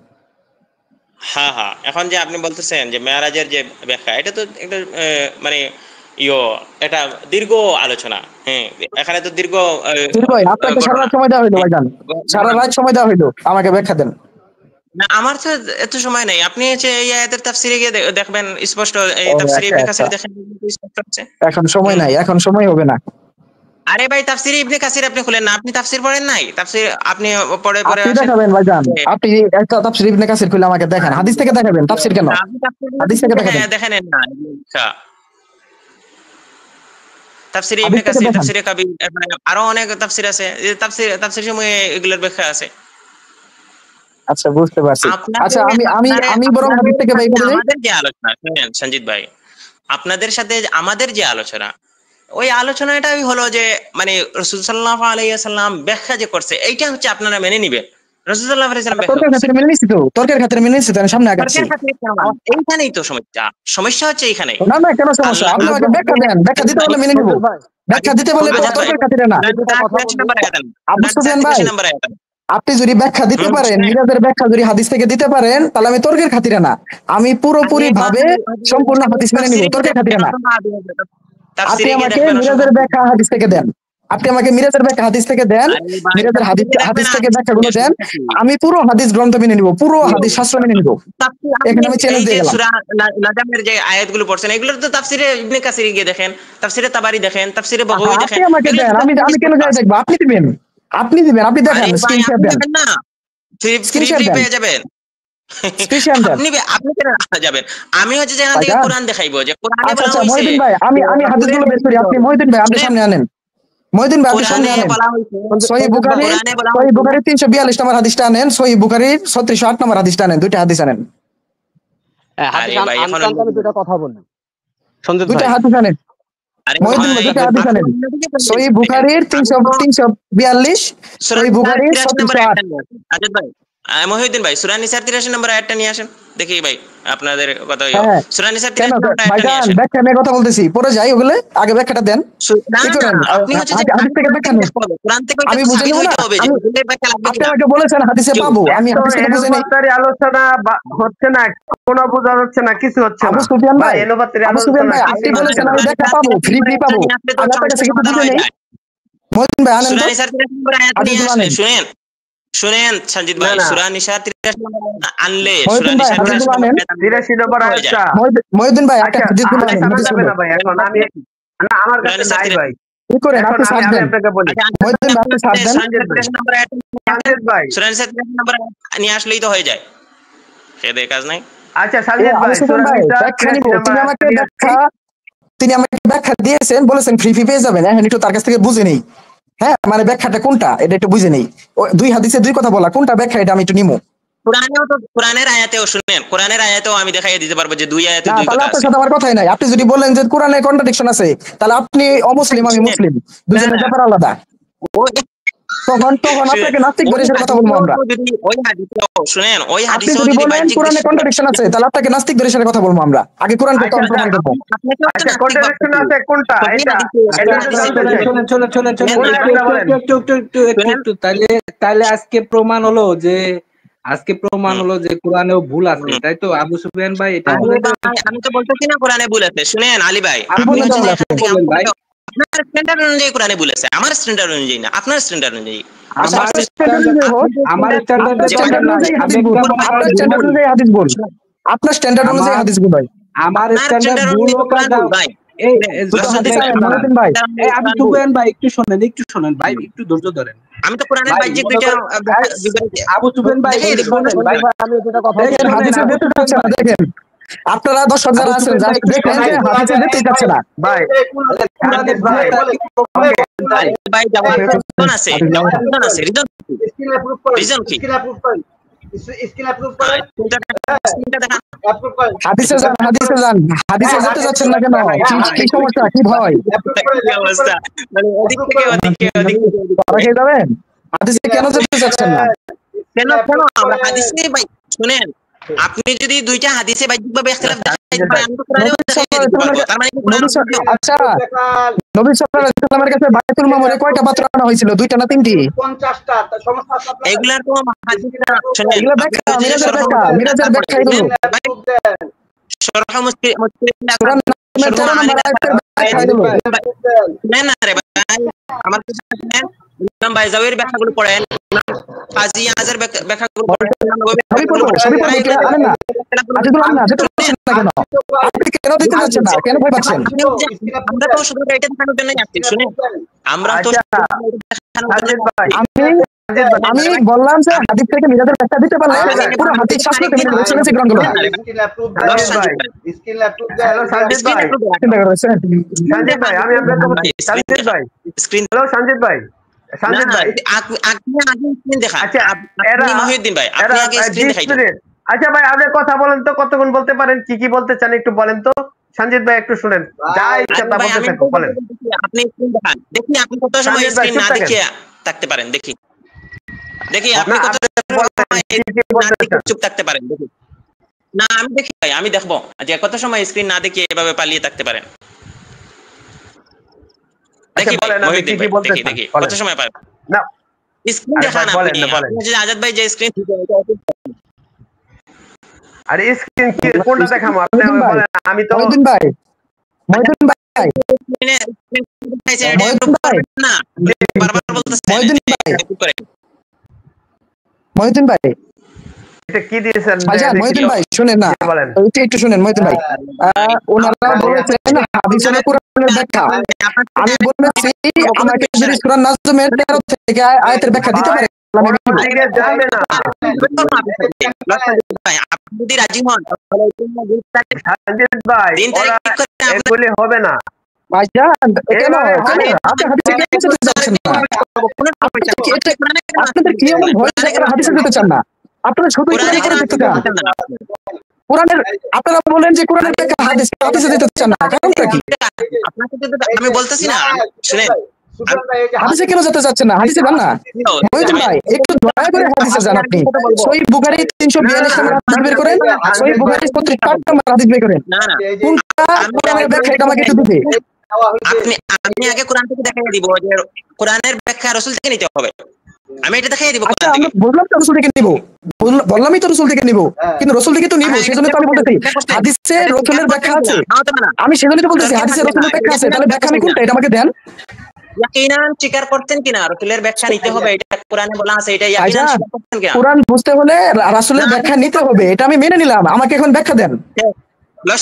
হ্যাঁ এখন যে আপনি বলতেছেন যে মেরাজের যে ব্যাখ্যা, এটা তো একটা মানে এটা দীর্ঘ আলোচনা। হ্যাঁ এখানে তো দীর্ঘ আপনাকে সারা রাত সময় দেওয়া হইলো ভাইজান, সারা রাত সময় দেওয়া হইলো, আমাকে ব্যাখ্যা দেন। না আমার তো এত সময় নাই, আপনি হচ্ছে এই আয়াতের তাফসিরে গিয়ে দেখবেন স্পষ্ট, এই তাফসিরে ইবনে কাসির দেখেন স্পষ্ট আছে। এখন সময় নাই, এখন সময় হবে না। আরে ভাই তাফসিরে ইবনে কাসির আপনি খুলেন না, আপনি তাফসির পড়েন নাই? তাফসির আপনি পড়ে আপনি দেখাবেন ভাইজান, আপনি একটা তাফসির ইবনে কাসির খুলে আমাকে দেখান, হাদিস থেকে দেখাবেন, তাফসির কেন? হাদিস থেকে দেখাবেন, দেখেন না। আচ্ছা তাফসিরে ইবনে কাসির, তাফসিরে কাবীর, আরো অনেক তাফসির আছে, তাফসির সময়ে এগুলোর ব্যাখ্যা আছে। আচ্ছা বুঝতে পারছি। আচ্ছা আমি বরং হাদিস থেকে বের করে দেই। আমাদের যে আলোচনা শুনেন সঞ্জিত ভাই, আপনাদের সাথে আমাদের যে আলোচনা, ওই আলোচনাটাই হলো যে মানে রাসূল সাল্লাল্লাহু আলাইহি ওয়াসাল্লাম ব্যাখ্যা যে করছে, এইটা হচ্ছে আপনারা মেনে নিবেন। রাসূল সাল্লাল্লাহু আলাইহি ওয়াসাল্লাম তর্কের খাতিরে মেনে নিছি তো, তর্কের খাতিরে মেনে নিছি তো, সামনে আগাচ্ছি। এইখানেই তো সমস্যা হচ্ছে এইখানে। না কেন সমস্যা? আপনি আমাকে ব্যাখ্যা দেন, ব্যাখ্যা দিতে বলে মেনে নিব, ব্যাখ্যা দিতে বলে তর্কের খাতিরে না। আবু সুফিয়ান ভাই, আপনি যদি ব্যাখ্যা দিতে পারেন, মিরাজের ব্যাখ্যা যদি হাদিস থেকে দিতে পারেন, তাহলে আমি তর্কের খাতিরে না, আমি পুরোপুরি ভাবে সম্পূর্ণ হাদিস মেনে নিব, তর্কের খাতিরে না। আপনি আমাকে মিরাজের ব্যাখ্যা হাদিস থেকে দেন, মিরাজের হাদিস থেকে ব্যাখ্যাগুলো দেন, আমি পুরো হাদিস গ্রন্থ মেনে নিব, পুরো হাদিস শাস্ত্র মেনে নিব। এখানে আমি চ্যালেঞ্জ দিয়ে গেলাম। সূরা নাজমের যে আয়াতগুলো পড়ছেন, এগুলোর তো তাফসিরে ইবনে কাসির গিয়ে দেখেন, তাফসিরে তাবারি দেখেন, তাফসিরে বগবী দেখেন। আপনি আমাকে দেন, আমি কেন যাই দেখব? আপনি দিবেন, আপনি দেখান, স্ক্রিনশট দেন না, ফ্রি পেয়ে যাবেন। আপনি কেন রাস্তা যাবেন? আমি হচ্ছে যেখান থেকে কোরআন দেখাইবো, যে কোরআনে বলা হয়েছে। মহিউদ্দিন ভাই, আমি হাদিসগুলো বের করি, আপনি মহিউদ্দিন ভাই আপনি সামনে আনেন, মহিউদ্দিন ভাই আপনি সামনে আনেন। সহিহ বুখারী 342 নম্বর হাদিসটা আনেন, সহিহ বুখারী 3608 নম্বর হাদিসটা আনেন, দুইটা হাদিস আনেন। হাদিস আমি দুটো কথা বলি সঞ্জিত ভাই, দুইটা হাদিস আনেন মহিউদ্দিন ভাই, দুইটা হাদিস আনেন। সহিহ বুখারীর 342, সহিহ বুখারীর 3608। আজাদ ভাই মহিউদ্দিন ভাই সূরা নিসার 83 নম্বর আয়াতটা নিয়ে আসেন দেখি ভাই আপনাদের কথা। হ্যাঁ। সূরা নিসার কেন 83 নম্বর আয়াতটা নিয়ে ভাইজান আসেন। ব্যাখ্যা নিয়ে কথা বলতেছি, পরে যাই ওগুলো, আগে ব্যাখ্যাটা দেন। না কি না করেন? আপনি হচ্ছে যে হাদিস থেকে ব্যাখ্যা নেন। কোরআন থেকে আমি ওইটা বুঝে সাবিত নেব না। হইতে হবে যে এগুলোর ব্যাখ্যা লাগবে আপনি কিনা। আমাকে বলেছেন হাদিসে পাবো, আমি তো হাদিস থেকে বুঝে নেই। এলোপাতারি আলোচনা হচ্ছে না, কোনো বোঝা হচ্ছে না, কিছু হচ্ছে আবু না সুফিয়ান ভাই, ভাই, এলোপাতারি আবু সুফিয়ান আলোচনা ভাই, আপনি কিছুই হচ্ছে বলেছেন না। আমি ব্যাখ্যা পাবো, ফ্রি পাবো, আমি আপনার কাছে কিন্তু বুঝে নেই। মহিউদ্দিন ভাই আনেন সূরা তো নিসার 83 নম্বর আয়াত নিয়ে হাদিসগুলো আসলে আনেন। শুনেন শুনেন সঞ্জিত ভাই, না, না। সূরা নিসার 83 নম্বর আনলে সূরা মহিউদ্দিন ভাই নিসার 83 হাদিসগুলো নম্বর আনেন। আয়াত 83 নম্বর হয়ে যায়। আয়াতটা মহিউদ্দিন ভাই একটা আচ্ছা হাদিসগুলো হাদিস আনেন, আনা যাবে হাদিসগুলো। না ভাই, এখন আমি না, আমার সূরা কাছে নিসার নাই 83 ভাই। কি করেন এখন আপনি আমি সার্চ আমি দেন। আপনাকে বলি মহিউদ্দিন ভাই আপনি সার্চ দেন। সঞ্জিত ভাই, নম্বর আয়াত সঞ্জিত ভাই, সূরা নিসার 83 নম্বর আয়াত নিয়ে আসলেই তো হয়ে যায়, খেয়ে দেয়ে কাজ নাই। আচ্ছা সঞ্জিত আবু ভাই, সুফিয়ান সূরা ভাই নিসা ব্যাখ্যা 83 নিব, নম্বর আয়াতটা নিয়ে আসছি। তিনি আমাকে ব্যাখ্যা দিয়েছেন, বলেছেন ফ্রি পেয়ে যাবেন, এখন একটু তার কাছ থেকে বুঝে নেই। হ্যাঁ, মানে ব্যাখ্যাটা কোনটা এটা একটু বুঝে নেই। দুই হাদিসে দুই কথা বলা, কোনটা ব্যাখ্যা এটা আমি একটু নিমু। কোরআনেও তো কোরআনের আয়াতেও শুনেন, কোরআনের আয়াতেও আমি দেখাই দিতে পারবো যে দুই আয়াতে না, দুই তাহলে কথা আপনার আছে। সাথে আমার কথাই নাই। আপনি যদি বলেন যে কোরআনে কন্ট্রাডিকশন আছে, তাহলে আপনি অমুসলিম, আমি মুসলিম, দুজনের ব্যাপার আলাদা। তখন আপনাকে নাস্তিক ধরে এসে কথা বলবো আমরা। শুনেন ওই আপনি হাদিসেও যদি যদি বলেন বাহ্যিক কোরআনে দৃষ্টিতে কন্ট্রাডিকশন আছে, তাহলে আপনাকে নাস্তিক ধরে এসে কথা বলবো আমরা। আগে কোরআনকে আচ্ছা, প্রমাণ করবো। আপনাকেও তো আচ্ছা নাস্তিক কন্ট্রাডিকশন ভাবতেছি। আছে কোনটা, সবই এটা হাদিসে এটা সবই একটু হাদিসে জানতে চাই। কোন আয়াতটা বলেন? একটু তাইলে আজকে প্রমাণ হলো যে কোরআনেও ভুল আছে, তাই তো আবু সুফিয়ান ভাই? এটা আরে ভাই, আমি তো বলতেছি না কোরআনে ভুল আছে। শুনেন আলী ভাই, কি আপনি বলেন হচ্ছে যে তাহলে এখান আপনি? থেকে বলেন ভাই। আপনার স্ট্যান্ডার্ড অনুযায়ী কোরআনে ভুল আছে, আমার স্ট্যান্ডার্ড অনুযায়ী না, আপনার স্ট্যান্ডার্ড অনুযায়ী। আমার আপনার স্ট্যান্ডার্ড অনুযায়ী হোক, আমার আপনার স্ট্যান্ডার্ডের স্ট্যান্ডার্ড দরকার নাই। অনুযায়ী হাদিস আমি বল, একটা আপনার ভুল স্ট্যান্ডার্ড বলি। অনুযায়ী হাদিস বল, আপনার স্ট্যান্ডার্ড অনুযায়ী হাদিস বল ভাই। আমার আপনার স্ট্যান্ডার্ড স্ট্যান্ডার্ড ভুল অনুযায়ী হোক আর কোরআন ভুল না- ভাই। এই দুটো রাসূল হাদিস দেখেন, আনেন মহিউদ্দিন ভাই। আবু সুফিয়ান ভাই একটু শোনেন ভাই, একটু ধৈর্য ধরেন আমি তো কোরআনের ভাই। বাহ্যিক মনে দুইটা করেন, আবু সুফিয়ান ভাই দেখাই দিবো। শোনেন ভাই, আমি যেটা কথা দেখেন, বলছি, হাদিসে আবু যেতে সুফিয়ান চাচ্ছে না। ভাই, দেখেন আপনারা দর্শক যারা আবু আছেন, সুফিয়ান ভাই, দেখেন যে হাদিসে যেতে চাচ্ছে না। ভাই কোরআনের ভাই, ভাই ভাই যাওয়ার রিজন আছে, রিজন আছে, রিজন কি? স্ক্রিন অ্যাপ্রুভ করেন, স্ক্রিনটা দেখান। অ্যাপ্রুভ করেন, হাদিসে যান, হাদিসে যেতে চাচ্ছেন না কেন? কি সমস্যা, কি ভয়? অ্যাপ্রুভ করেন, কি অবস্থা, মানে ওদিক থেকে ওদিকে ধরা খেয়ে যাবেন? হাদিসে কেন যেতে চাচ্ছেন না? কেন আমরা হাদিসে ভাই শুনেন, আপনি যদি দুইটা হাদিসে বাহ্যিকভাবে ইখতিলাফ দেখাইতে পারেন, আমি তো কোরআনেও দেখাই দিতে পারবো। তার মানে কি কোরআন ভুল? আচ্ছা, নবী সাল্লাল্লাহু আলাইহি ওয়াসাল্লামের কাছে বাইতুল মামুরে কয়টা পাত্র আনা হয়েছিল? দুইটা না তিনটি? 50টা সমস্যা আছে আপনার? এগুলার তো হাদিসটা শুনেন, এগুলো ব্যাখ্যা, মিরাজের ব্যাখ্যা এগুলো। শরহ মুসলিম সূরা নামের 13 নম্বর আয়াতের ব্যাখ্যা এগুলো। শুনেন না রে ভাই, আমার কাছে শুনেন, ইমাম বাইজাওয়ির ব্যাখ্যাগুলো পড়েন, কাজী আযার ব্যাখ্যাগুলো পড়েন। সবই পড়বো, কি আনেন না? হাদিসগুলো আনেন না, যেতে চাচ্ছেন না কেন? আপনি কেন দিতে চাচ্ছেন না? কেন ভয় পাচ্ছেন? আমরা তো শুধু এটা দেখানোর জন্যই আসছি। শুনেন, আমরা তো আচ্ছা, দেখানোর সাজিদ জন্য ভাই, আমি বললাম যে হাদিস থেকে মিরাজের ব্যাখ্যা দিতে পারলে পুরো হাদিস শাস্ত্রকে মেনে নিতে চলেছে গ্রহণ করলাম। স্ক্রিন অ্যাপ্রুভ সাজিদ ভাই, স্ক্রিন অ্যাপ্রুভ হ্যালো সাজিদ ভাই, চিন্তা করেছেন? সঞ্জিত ভাই, আমি আপনাকে বলছি, সঞ্জিত ভাই, স্ক্রিন হ্যালো সঞ্জিত ভাই, সঞ্জিত ভাই, আপনি আগে স্ক্রিন দেখান। আচ্ছা আপনি মহিউদ্দিন ভাই, আপনি আগে স্ক্রিন দেখাই দেন। আচ্ছা ভাই, আপনি কথা বলেন তো, কতক্ষণ বলতে পারেন, কি বলতে চান একটু বলেন তো। সঞ্জিত ভাই একটু শুনেন, যা ইচ্ছা তা ভাই, বলতে আমি থাকুন, বলেন। আপনি স্ক্রিন দেখান, দেখি আপনি কত সময় সঞ্জিত ভাই, স্ক্রিন না চুপ থাকেন। দেখে থাকতে পারেন, দেখি আপনি না, কত আপনি বলেন, সময় কি না বলতে দেখে চান? চুপ থাকতে পারেন, দেখি। না আমি দেখি ভাই, আমি দেখবো যে কত সময় স্ক্রিন না দেখে এভাবে পালিয়ে থাকতে পারেন। দেখি বলেন, আপনি মহিউদ্দিন কি ভাই, বলতে দেখি চান, দেখি বলেন। কত সময় পারেন না, স্ক্রিন আরে দেখান। ভাই, বলেন আপনি না, বলেন। আপনি যে আজাদ ভাই যে স্ক্রিন, আরে স্ক্রিন কি কোনটা দেখাবো আপনি মহিউদ্দিন ভাই, বলেন, আমি তো মহিউদ্দিন ভাই, মহিউদ্দিন ভাই, স্ক্রিনে দেখাইছেন, এটা মহিউদ্দিন approve ভাই, করবেন না, বারবার বলতেছেন। মহিউদ্দিন ভাই, approve করেন। মহিউদ্দিন ভাই, এটা কি দিয়েছেন ভাইজান, মহিউদ্দিন ভাই শুনেন না, বলেন। একটু শুনেন মহিউদ্দিন ভাই। ওনারা বলেছেন হাদিস হলো কোরআনের ব্যাখ্যা। আমি বলেছি আমাকে যদি সূরা নাজমের 13 থেকে আয়াতের ব্যাখ্যা দিতে পারে আমি বলবো। ঠিক জানবে না ভাই, আপনি যদি রাজি হন তাহলে সঞ্জিত ভাই, দিন তারিখ ওরা ঠিক করতে আপনার এগুলি হবে না। ভাইজান কেন আমি আপনি হাদিসে কেন যেতে চাচ্ছেন না? আপনাদের কি এমন ভয় যে আপনারা হাদিসে যেতে চান না? আপনারা শুধু কোরআন করে দেখতে চান। কোরআনের আপনারা বলেন যে কোরআনের ব্যাখ্যা হাদিসে যেতে চান না, কারণটা কি? আপনাকে যদি আমি বলতেছি না, শুনেন হাদিসে কেন যেতে চাচ্ছেন না? হাদিসে যান না মহিউদ্দিন ভাই, একটু দয়া করে হাদিসে যান। আপনি সহিহ বুখারী 342 নম্বর হাদিস বের করেন, সহিহ বুখারী 35 নম্বর হাদিস বের করেন। কোনটা কোরআনের ব্যাখ্যা এটা আমাকে একটু দিতে। আমি আগে কোরআন থেকে দেখাই দিব যে কোরআনের ব্যাখ্যা রাসূল থেকে নিতে হবে। আমি এটা দেখাই দিব আচ্ছা, কোরআন থেকে। আমরা বললাম তো রাসূল থেকে নিব, বললামই তো রাসূল থেকে নিব, কিন্তু রাসূল থেকে তো নিব, সেজন্য তো আমি বলতেছি হাদিসে রাসূলের ব্যাখ্যা আছে। আমি সেজন্যই তো বলতেছি হাদিসে রাসূলের ব্যাখ্যা আছে, তাহলে ব্যাখ্যা আমি কোনটা এটা আমাকে দেন। ইয়াকিনান স্বীকার করতেন কিনা রাসূলের ব্যাখ্যা নিতে হবে, এটা কোরআনে বলা আছে, এটা ইয়াকিনান স্বীকার করতেন কিনা? কোরআন বুঝতে হলে রাসূলের ব্যাখ্যা নিতে হবে, এটা আমি মেনে নিলাম, আমাকে এখন ব্যাখ্যা দেন।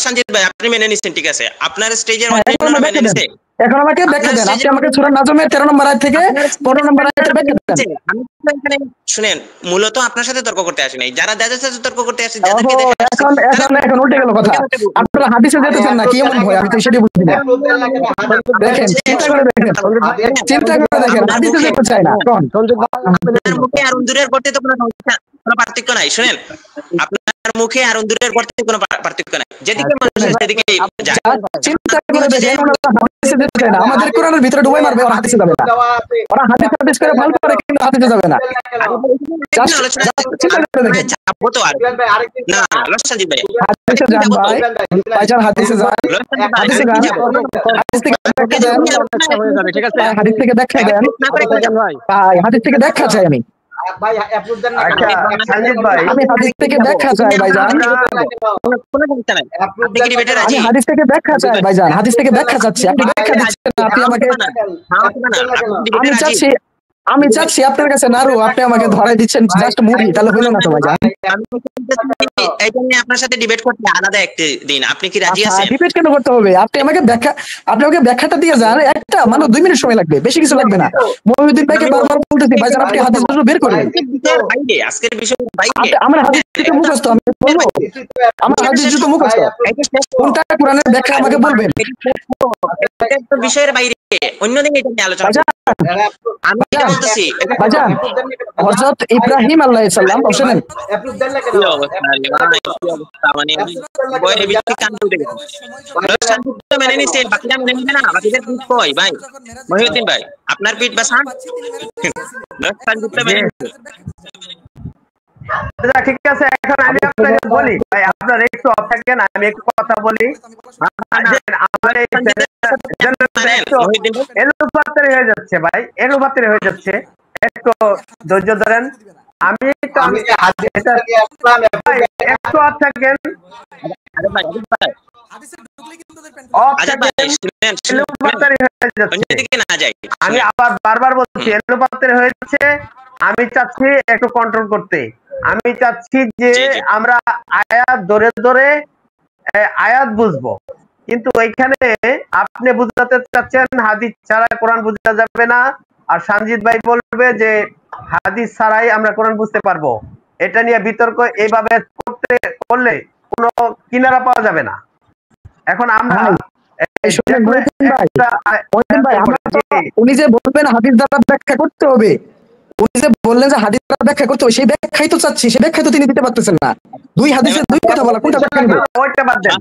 সঞ্জিত ভাই আপনি মেনে নিছেন, ঠিক আছে, আপনার স্টেজের মধ্যে মেনে নিছেন। এখন আমাকে ব্যাখ্যা দেন, আপনি আমাকে সূরা নাজমের 13 নম্বর আয়াত থেকে 15 নম্বর আয়াতের ব্যাখ্যা দেন। আমি এখানে শুনেন, মূলত আপনার সাথে তর্ক করতে আসি নাই, যারা যাদের সাথে তর্ক করতে আসে যাদেরকে এখন উল্টে গেল কথা। আপনারা হাদিসে যেতেছেন না, কি এমন ভয়? আমি তো সেটাই বুঝি না। দেখেন, চিন্তা করে দেখেন, হাদিসে যেতে চাই না। কোন আপনার মুখে আর অন্দুরের করতে তো কোনো পার্থক্য নাই। শুনেন, আপনার মুখে আর অন্দুরের করতে কোনো পার্থক্য নাই, যেদিকে মানুষ সেদিকে যায়। চিন্তা করে দেখেন, ওনারা হাদিসে যেতে চায় না, আমাদের কোরআনের ভিতরে ডুবাই মারবে, ওরা হাদিসে যাবে না। ওরা হাদিস করে ভালো করে, কিন্তু হাদিসে যাবে না। চিন্তা করে দেখেন, যাবো তো আর না লসঞ্জিত ভাই, হাদিসে যান ভাই, ভাইজান হাদিসে যান, হাদিসে যান, হাদিস থেকে ব্যাখ্যা দেন, হয়ে যাবে, ঠিক আছে? হাদিস থেকে ব্যাখ্যা দেন ভাই, হাদিস থেকে ব্যাখ্যা চাই আমি। আচ্ছা সঞ্জিত ভাই, আমি হাদিস থেকে ব্যাখ্যা চাই ভাইজান, আমি হাদিস থেকে ব্যাখ্যা চাই ভাইজান, হাদিস থেকে ব্যাখ্যা চাচ্ছি, আপনি ব্যাখ্যা দিচ্ছেন না, আপনি আমাকে। আমি চাচ্ছি আপনার কাছে নারু, আপনি আমাকে ধরাই দিচ্ছেন জাস্ট মুভি, তাহলে হলো না তো ভাইজান। এই জন্য আপনার সাথে ডিবেট করতে আলাদা একটা দিন, আপনি কি রাজি আছেন? ডিবেট কেন করতে হবে? আপনি আমাকে ব্যাখ্যাটা দিয়ে যান, একটা মানে 2 মিনিট সময় লাগবে, বেশি কিছু লাগবে না। মহিউদ্দিন ভাইকে বারবার বলতেছি ভাইজান আপনি হাদিসগুলো বের করেন। আজকের বিষয় বাইরে আমার হাদিস থেকে মুখস্থ, আমি বলবো আমার হাদিস জুতো মুখস্থ, কোনটা কোরআনের ব্যাখ্যা আমাকে বলবেন। বিষয়ের বাইরে অন্যদিন এটা নিয়ে আলোচনা আমি এটা বলতেছি। ভাইজান হযরত ইব্রাহিম আলাইহিস সালাম বলেন, মানে বইয়ের ভিত্তি কান উঠে গেছে, মেনে নিছে, বাকিরা মেনে নিবে না, বাকিদের পিঠ কই ভাই? মহিউদ্দিন ভাই আপনার পিঠ বাসান ঠিক আছে। এখন আমি আপনাকে বলি ভাই, আপনার একটু অফ থাকেন, আমি একটু কথা বলি। আমার এলোপাতারি হয়ে যাচ্ছে ভাই, এলোপাতারি হয়ে যাচ্ছে, একটু ধৈর্য ধরেন। আমি একটু অফ থাকেন, আমি আবার বারবার বলছি এলোপাতারি হয়ে যাচ্ছে। আমি চাচ্ছি একটু কন্ট্রোল করতে, আমি চাচ্ছি যে আমরা আয়াত ধরে ধরে আয়াত বুঝবো, কিন্তু ওইখানে আপনি বুঝাতে চাচ্ছেন হাদিস ছাড়া কোরআন বোঝা যাবে না, আর সঞ্জিত ভাই বলবে যে হাদিস ছাড়াই আমরা কোরআন বুঝতে পারবো। এটা নিয়ে বিতর্ক এইভাবে করলে কোনো কিনারা পাওয়া যাবে না। এখন আমরা উনি যে বলবেন হাদিস দ্বারা ব্যাখ্যা করতে হবে, উনি যে বললেন যে হাদিস দ্বারা ব্যাখ্যা করতে হবে, সেই ব্যাখ্যাই তো চাচ্ছি, সেই ব্যাখ্যাই তো তিনি দিতে পারতেছেন না। দুই হাদিসের দুই কথা বলা, কোনটা ব্যাখ্যা নিব? ওইটা বাদ দেন,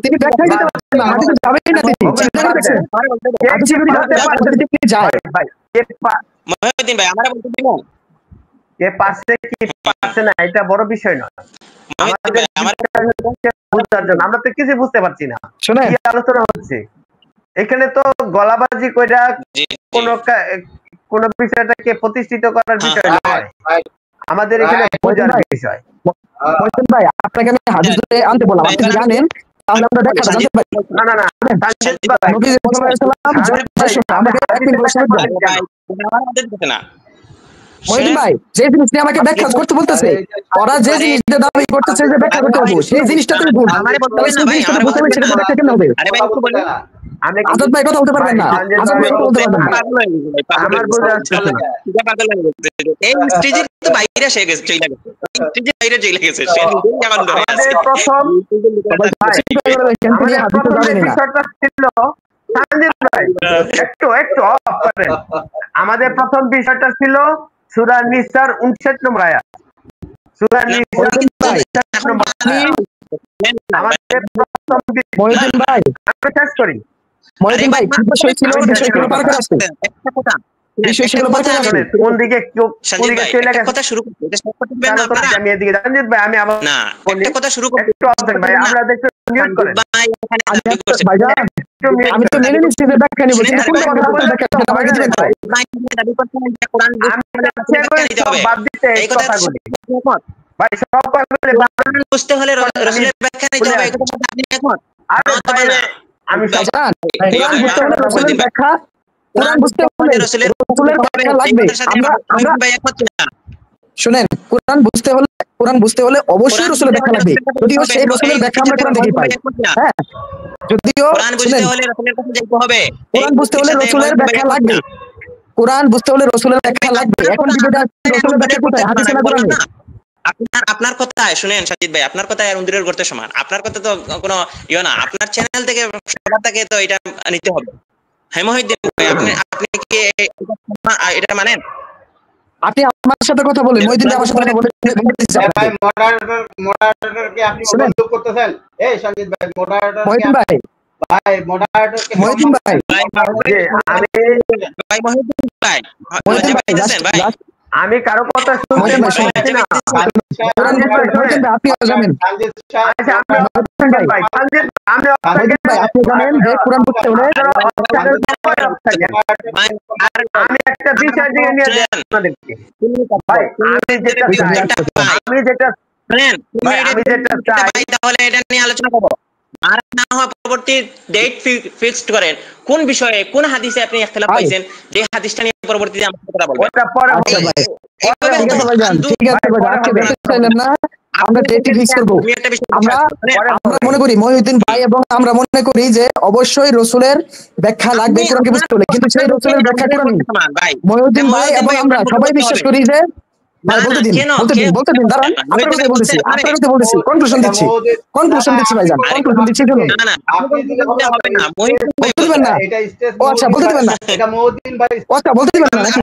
তিনি ব্যাখ্যাই দিতে পারছেন না, হাদিসে যাবেই না তিনি। চিন্তা করে দেখেন, হাদিসে যদি তিনি যায় ভাই, মহিউদ্দিন ভাই আমরা বলতে দিব কে পারছে কি পারছে না এটা বড় বিষয় নয়, আমরা তো কিছু বুঝতে পারছি না কি আলোচনা হচ্ছে এখানে। তো গলাবাজি কইরা কোন বিষয়টাকে প্রতিষ্ঠিত করার বিষয় নয়, আমাদের এখানে বোঝার বিষয়। ভাই আপনাকে আমি হাদিস ধরে আনতে বললাম, আপনি জানেন, তাহলে আমরা দেখা জানতে পারি। না না না, নবী সাল্লাল্লাহু আলাইহি ওয়াসাল্লাম আমাকে একদিন বলেছিলেন না মহিউদ্দিন ভাই, যে জিনিসটা আমাকে ব্যাখ্যা করতে বলতেছে, ওরা যে জিনিসটা দাবি করতেছে যে ব্যাখ্যা করতে হবে, সেই জিনিসটা তুমি ভুল। তাহলে সেই জিনিসটা বলতে হবে, সেটা ব্যাখ্যা কেন হবে? আজাদ ভাই কথা বলতে পারবেন না, আজাদ ভাই কথা বলতে পারবেন না। আমার বোঝা যাচ্ছে না, এই স্টেজের তো বাইরে এসে গেছে, চলে গেছে স্টেজের বাইরে চলে গেছে, সে কেমন ধরে আছে। প্রথম বিষয়টা ছিল সঞ্জিত ভাই, একটু অফ করেন। আমাদের প্রথম বিষয়টা ছিল সূরা নিসার 59 নম্বর আয়াত। সূরা নিসার 59 নম্বর আয়াত আমাদের প্রথম। মহিউদ্দিন ভাই আমি শেষ করি, মহিউদ্দিন ভাই কি বিষয় ছিল বিষয়গুলো পার করে আসছে একটা কথা বিষয়গুলো পার করে আসছে কোন দিকে কোন সঞ্জিত দিকে ভাই চলে একটা গেছে কথা শুরু করতে এটা শেষ করতে দিবেন না আপনারা আমি এদিকে সঞ্জিত ভাই আমি আবার না একটা কথা শুরু করতে একটু অবদান ভাই আমরা দেখতে মিউট করেন ভাই এখানে দাবি করছে ভাইজান আমি তো মেনে নিচ্ছি যে ব্যাখ্যা নিব কিন্তু কোন কথা বলতে ব্যাখ্যা সেটা আমাকে দিবেন তো ভাই এখানে দাবি করছেন যে কোরআন বুঝতে হলে ব্যাখ্যা নিতে হবে বাদ দিতে এই এই কথা কথাগুলি ভাই সব কথাগুলি কোরআন বুঝতে হলে রাসূলের ব্যাখ্যা নিতে হবে এই কথা আপনি একমত আরে ভাই আমি ভাইজান কোরআন বুঝতে হলে রাসূলের ব্যাখ্যা কোরআন বুঝতে হলে রাসূলের ব্যাখ্যা লাগবে আমরা ভাই একমত না শুনেন কোরআন বুঝতে হলে অবশ্যই রাসূলের ব্যাখ্যা লাগবে যদিও সেই রাসূলের ব্যাখ্যা আমরা কোরআন থেকেই পাই হ্যাঁ যদিও কোরআন বুঝতে হলে রাসূলের কাছে যেতে হবে কোরআন বুঝতে হলে রাসূলের ব্যাখ্যা লাগবে কোরআন বুঝতে হলে রাসূলের ব্যাখ্যা লাগবে এখন বিবেটা রাসূলের ব্যাখ্যা কোথায় হাদিসে না কোরআনে আপনার কথায় শুনেন সাজিদ ভাই আপনার কথায় আর উন্দিরের করতে সমান আপনার কথা তো কোনো ইয়ে না আপনার চ্যানেল থেকে সবার থেকে তো এটা নিতে হবে হ্যাঁ মহিউদ্দিন ভাই আপনি কি এটা মানেন আপনি আমার সাথে কথা বলেন মহিউদ্দিন আমার সাথে কথা বলেন ভাই মডারেটরকে আপনি বন্ধ করতেছেন এই সঞ্জিত ভাই মডারেটর মহিউদ্দিন ভাই মডারেটরকে মহিউদ্দিন ভাই আমি ভাই মহিউদ্দিন ভাই ভাই আমি কারো কথা শুনতে পাচ্ছি না আপনি জানেন আচ্ছা ভাই সঞ্জিত আমি আপনি জানেন যে কোরআন বুঝতে হলে আমি একটা বিষয় দিয়ে নিয়ে যাই আপনাদেরকে ভাই আমি যেটা চাই তাহলে এটা নিয়ে আলোচনা করব আর না হয় পরবর্তী ডেট ফিক্সড করেন কোন বিষয়ে কোন হাদিসে আপনি ইখতিলাফ পাইছেন যে হাদিসটা নিয়ে পরবর্তীতে আমরা কথা বলবো ওটা পরে ঠিক আছে ভাই আজকে দেখতে চাইলেন না আমরা ডেট ফিক্স করব আমরা মনে করি মহিউদ্দিন ভাই এবং আমরা মনে করি যে অবশ্যই রাসূলের ব্যাখ্যা লাগবে কোরআনকে বুঝতে হলে কিন্তু সেই রাসূলের ব্যাখ্যা কোরআন মহিউদ্দিন ভাই এবং আমরা সবাই বিশ্বাস করি যে ভাই বলতে দিন দাঁড়ান আপনার কথা বলতেছি কনক্লুশন দিচ্ছি ভাইজান কনক্লুশন দিচ্ছি শুনুন না আপনি দিলে হবে না বলতে দিবেন না এটা স্টেজ ও আচ্ছা বলতে দিবেন না এটা মহিউদ্দিন ভাই আচ্ছা বলতে দিবেন না নাকি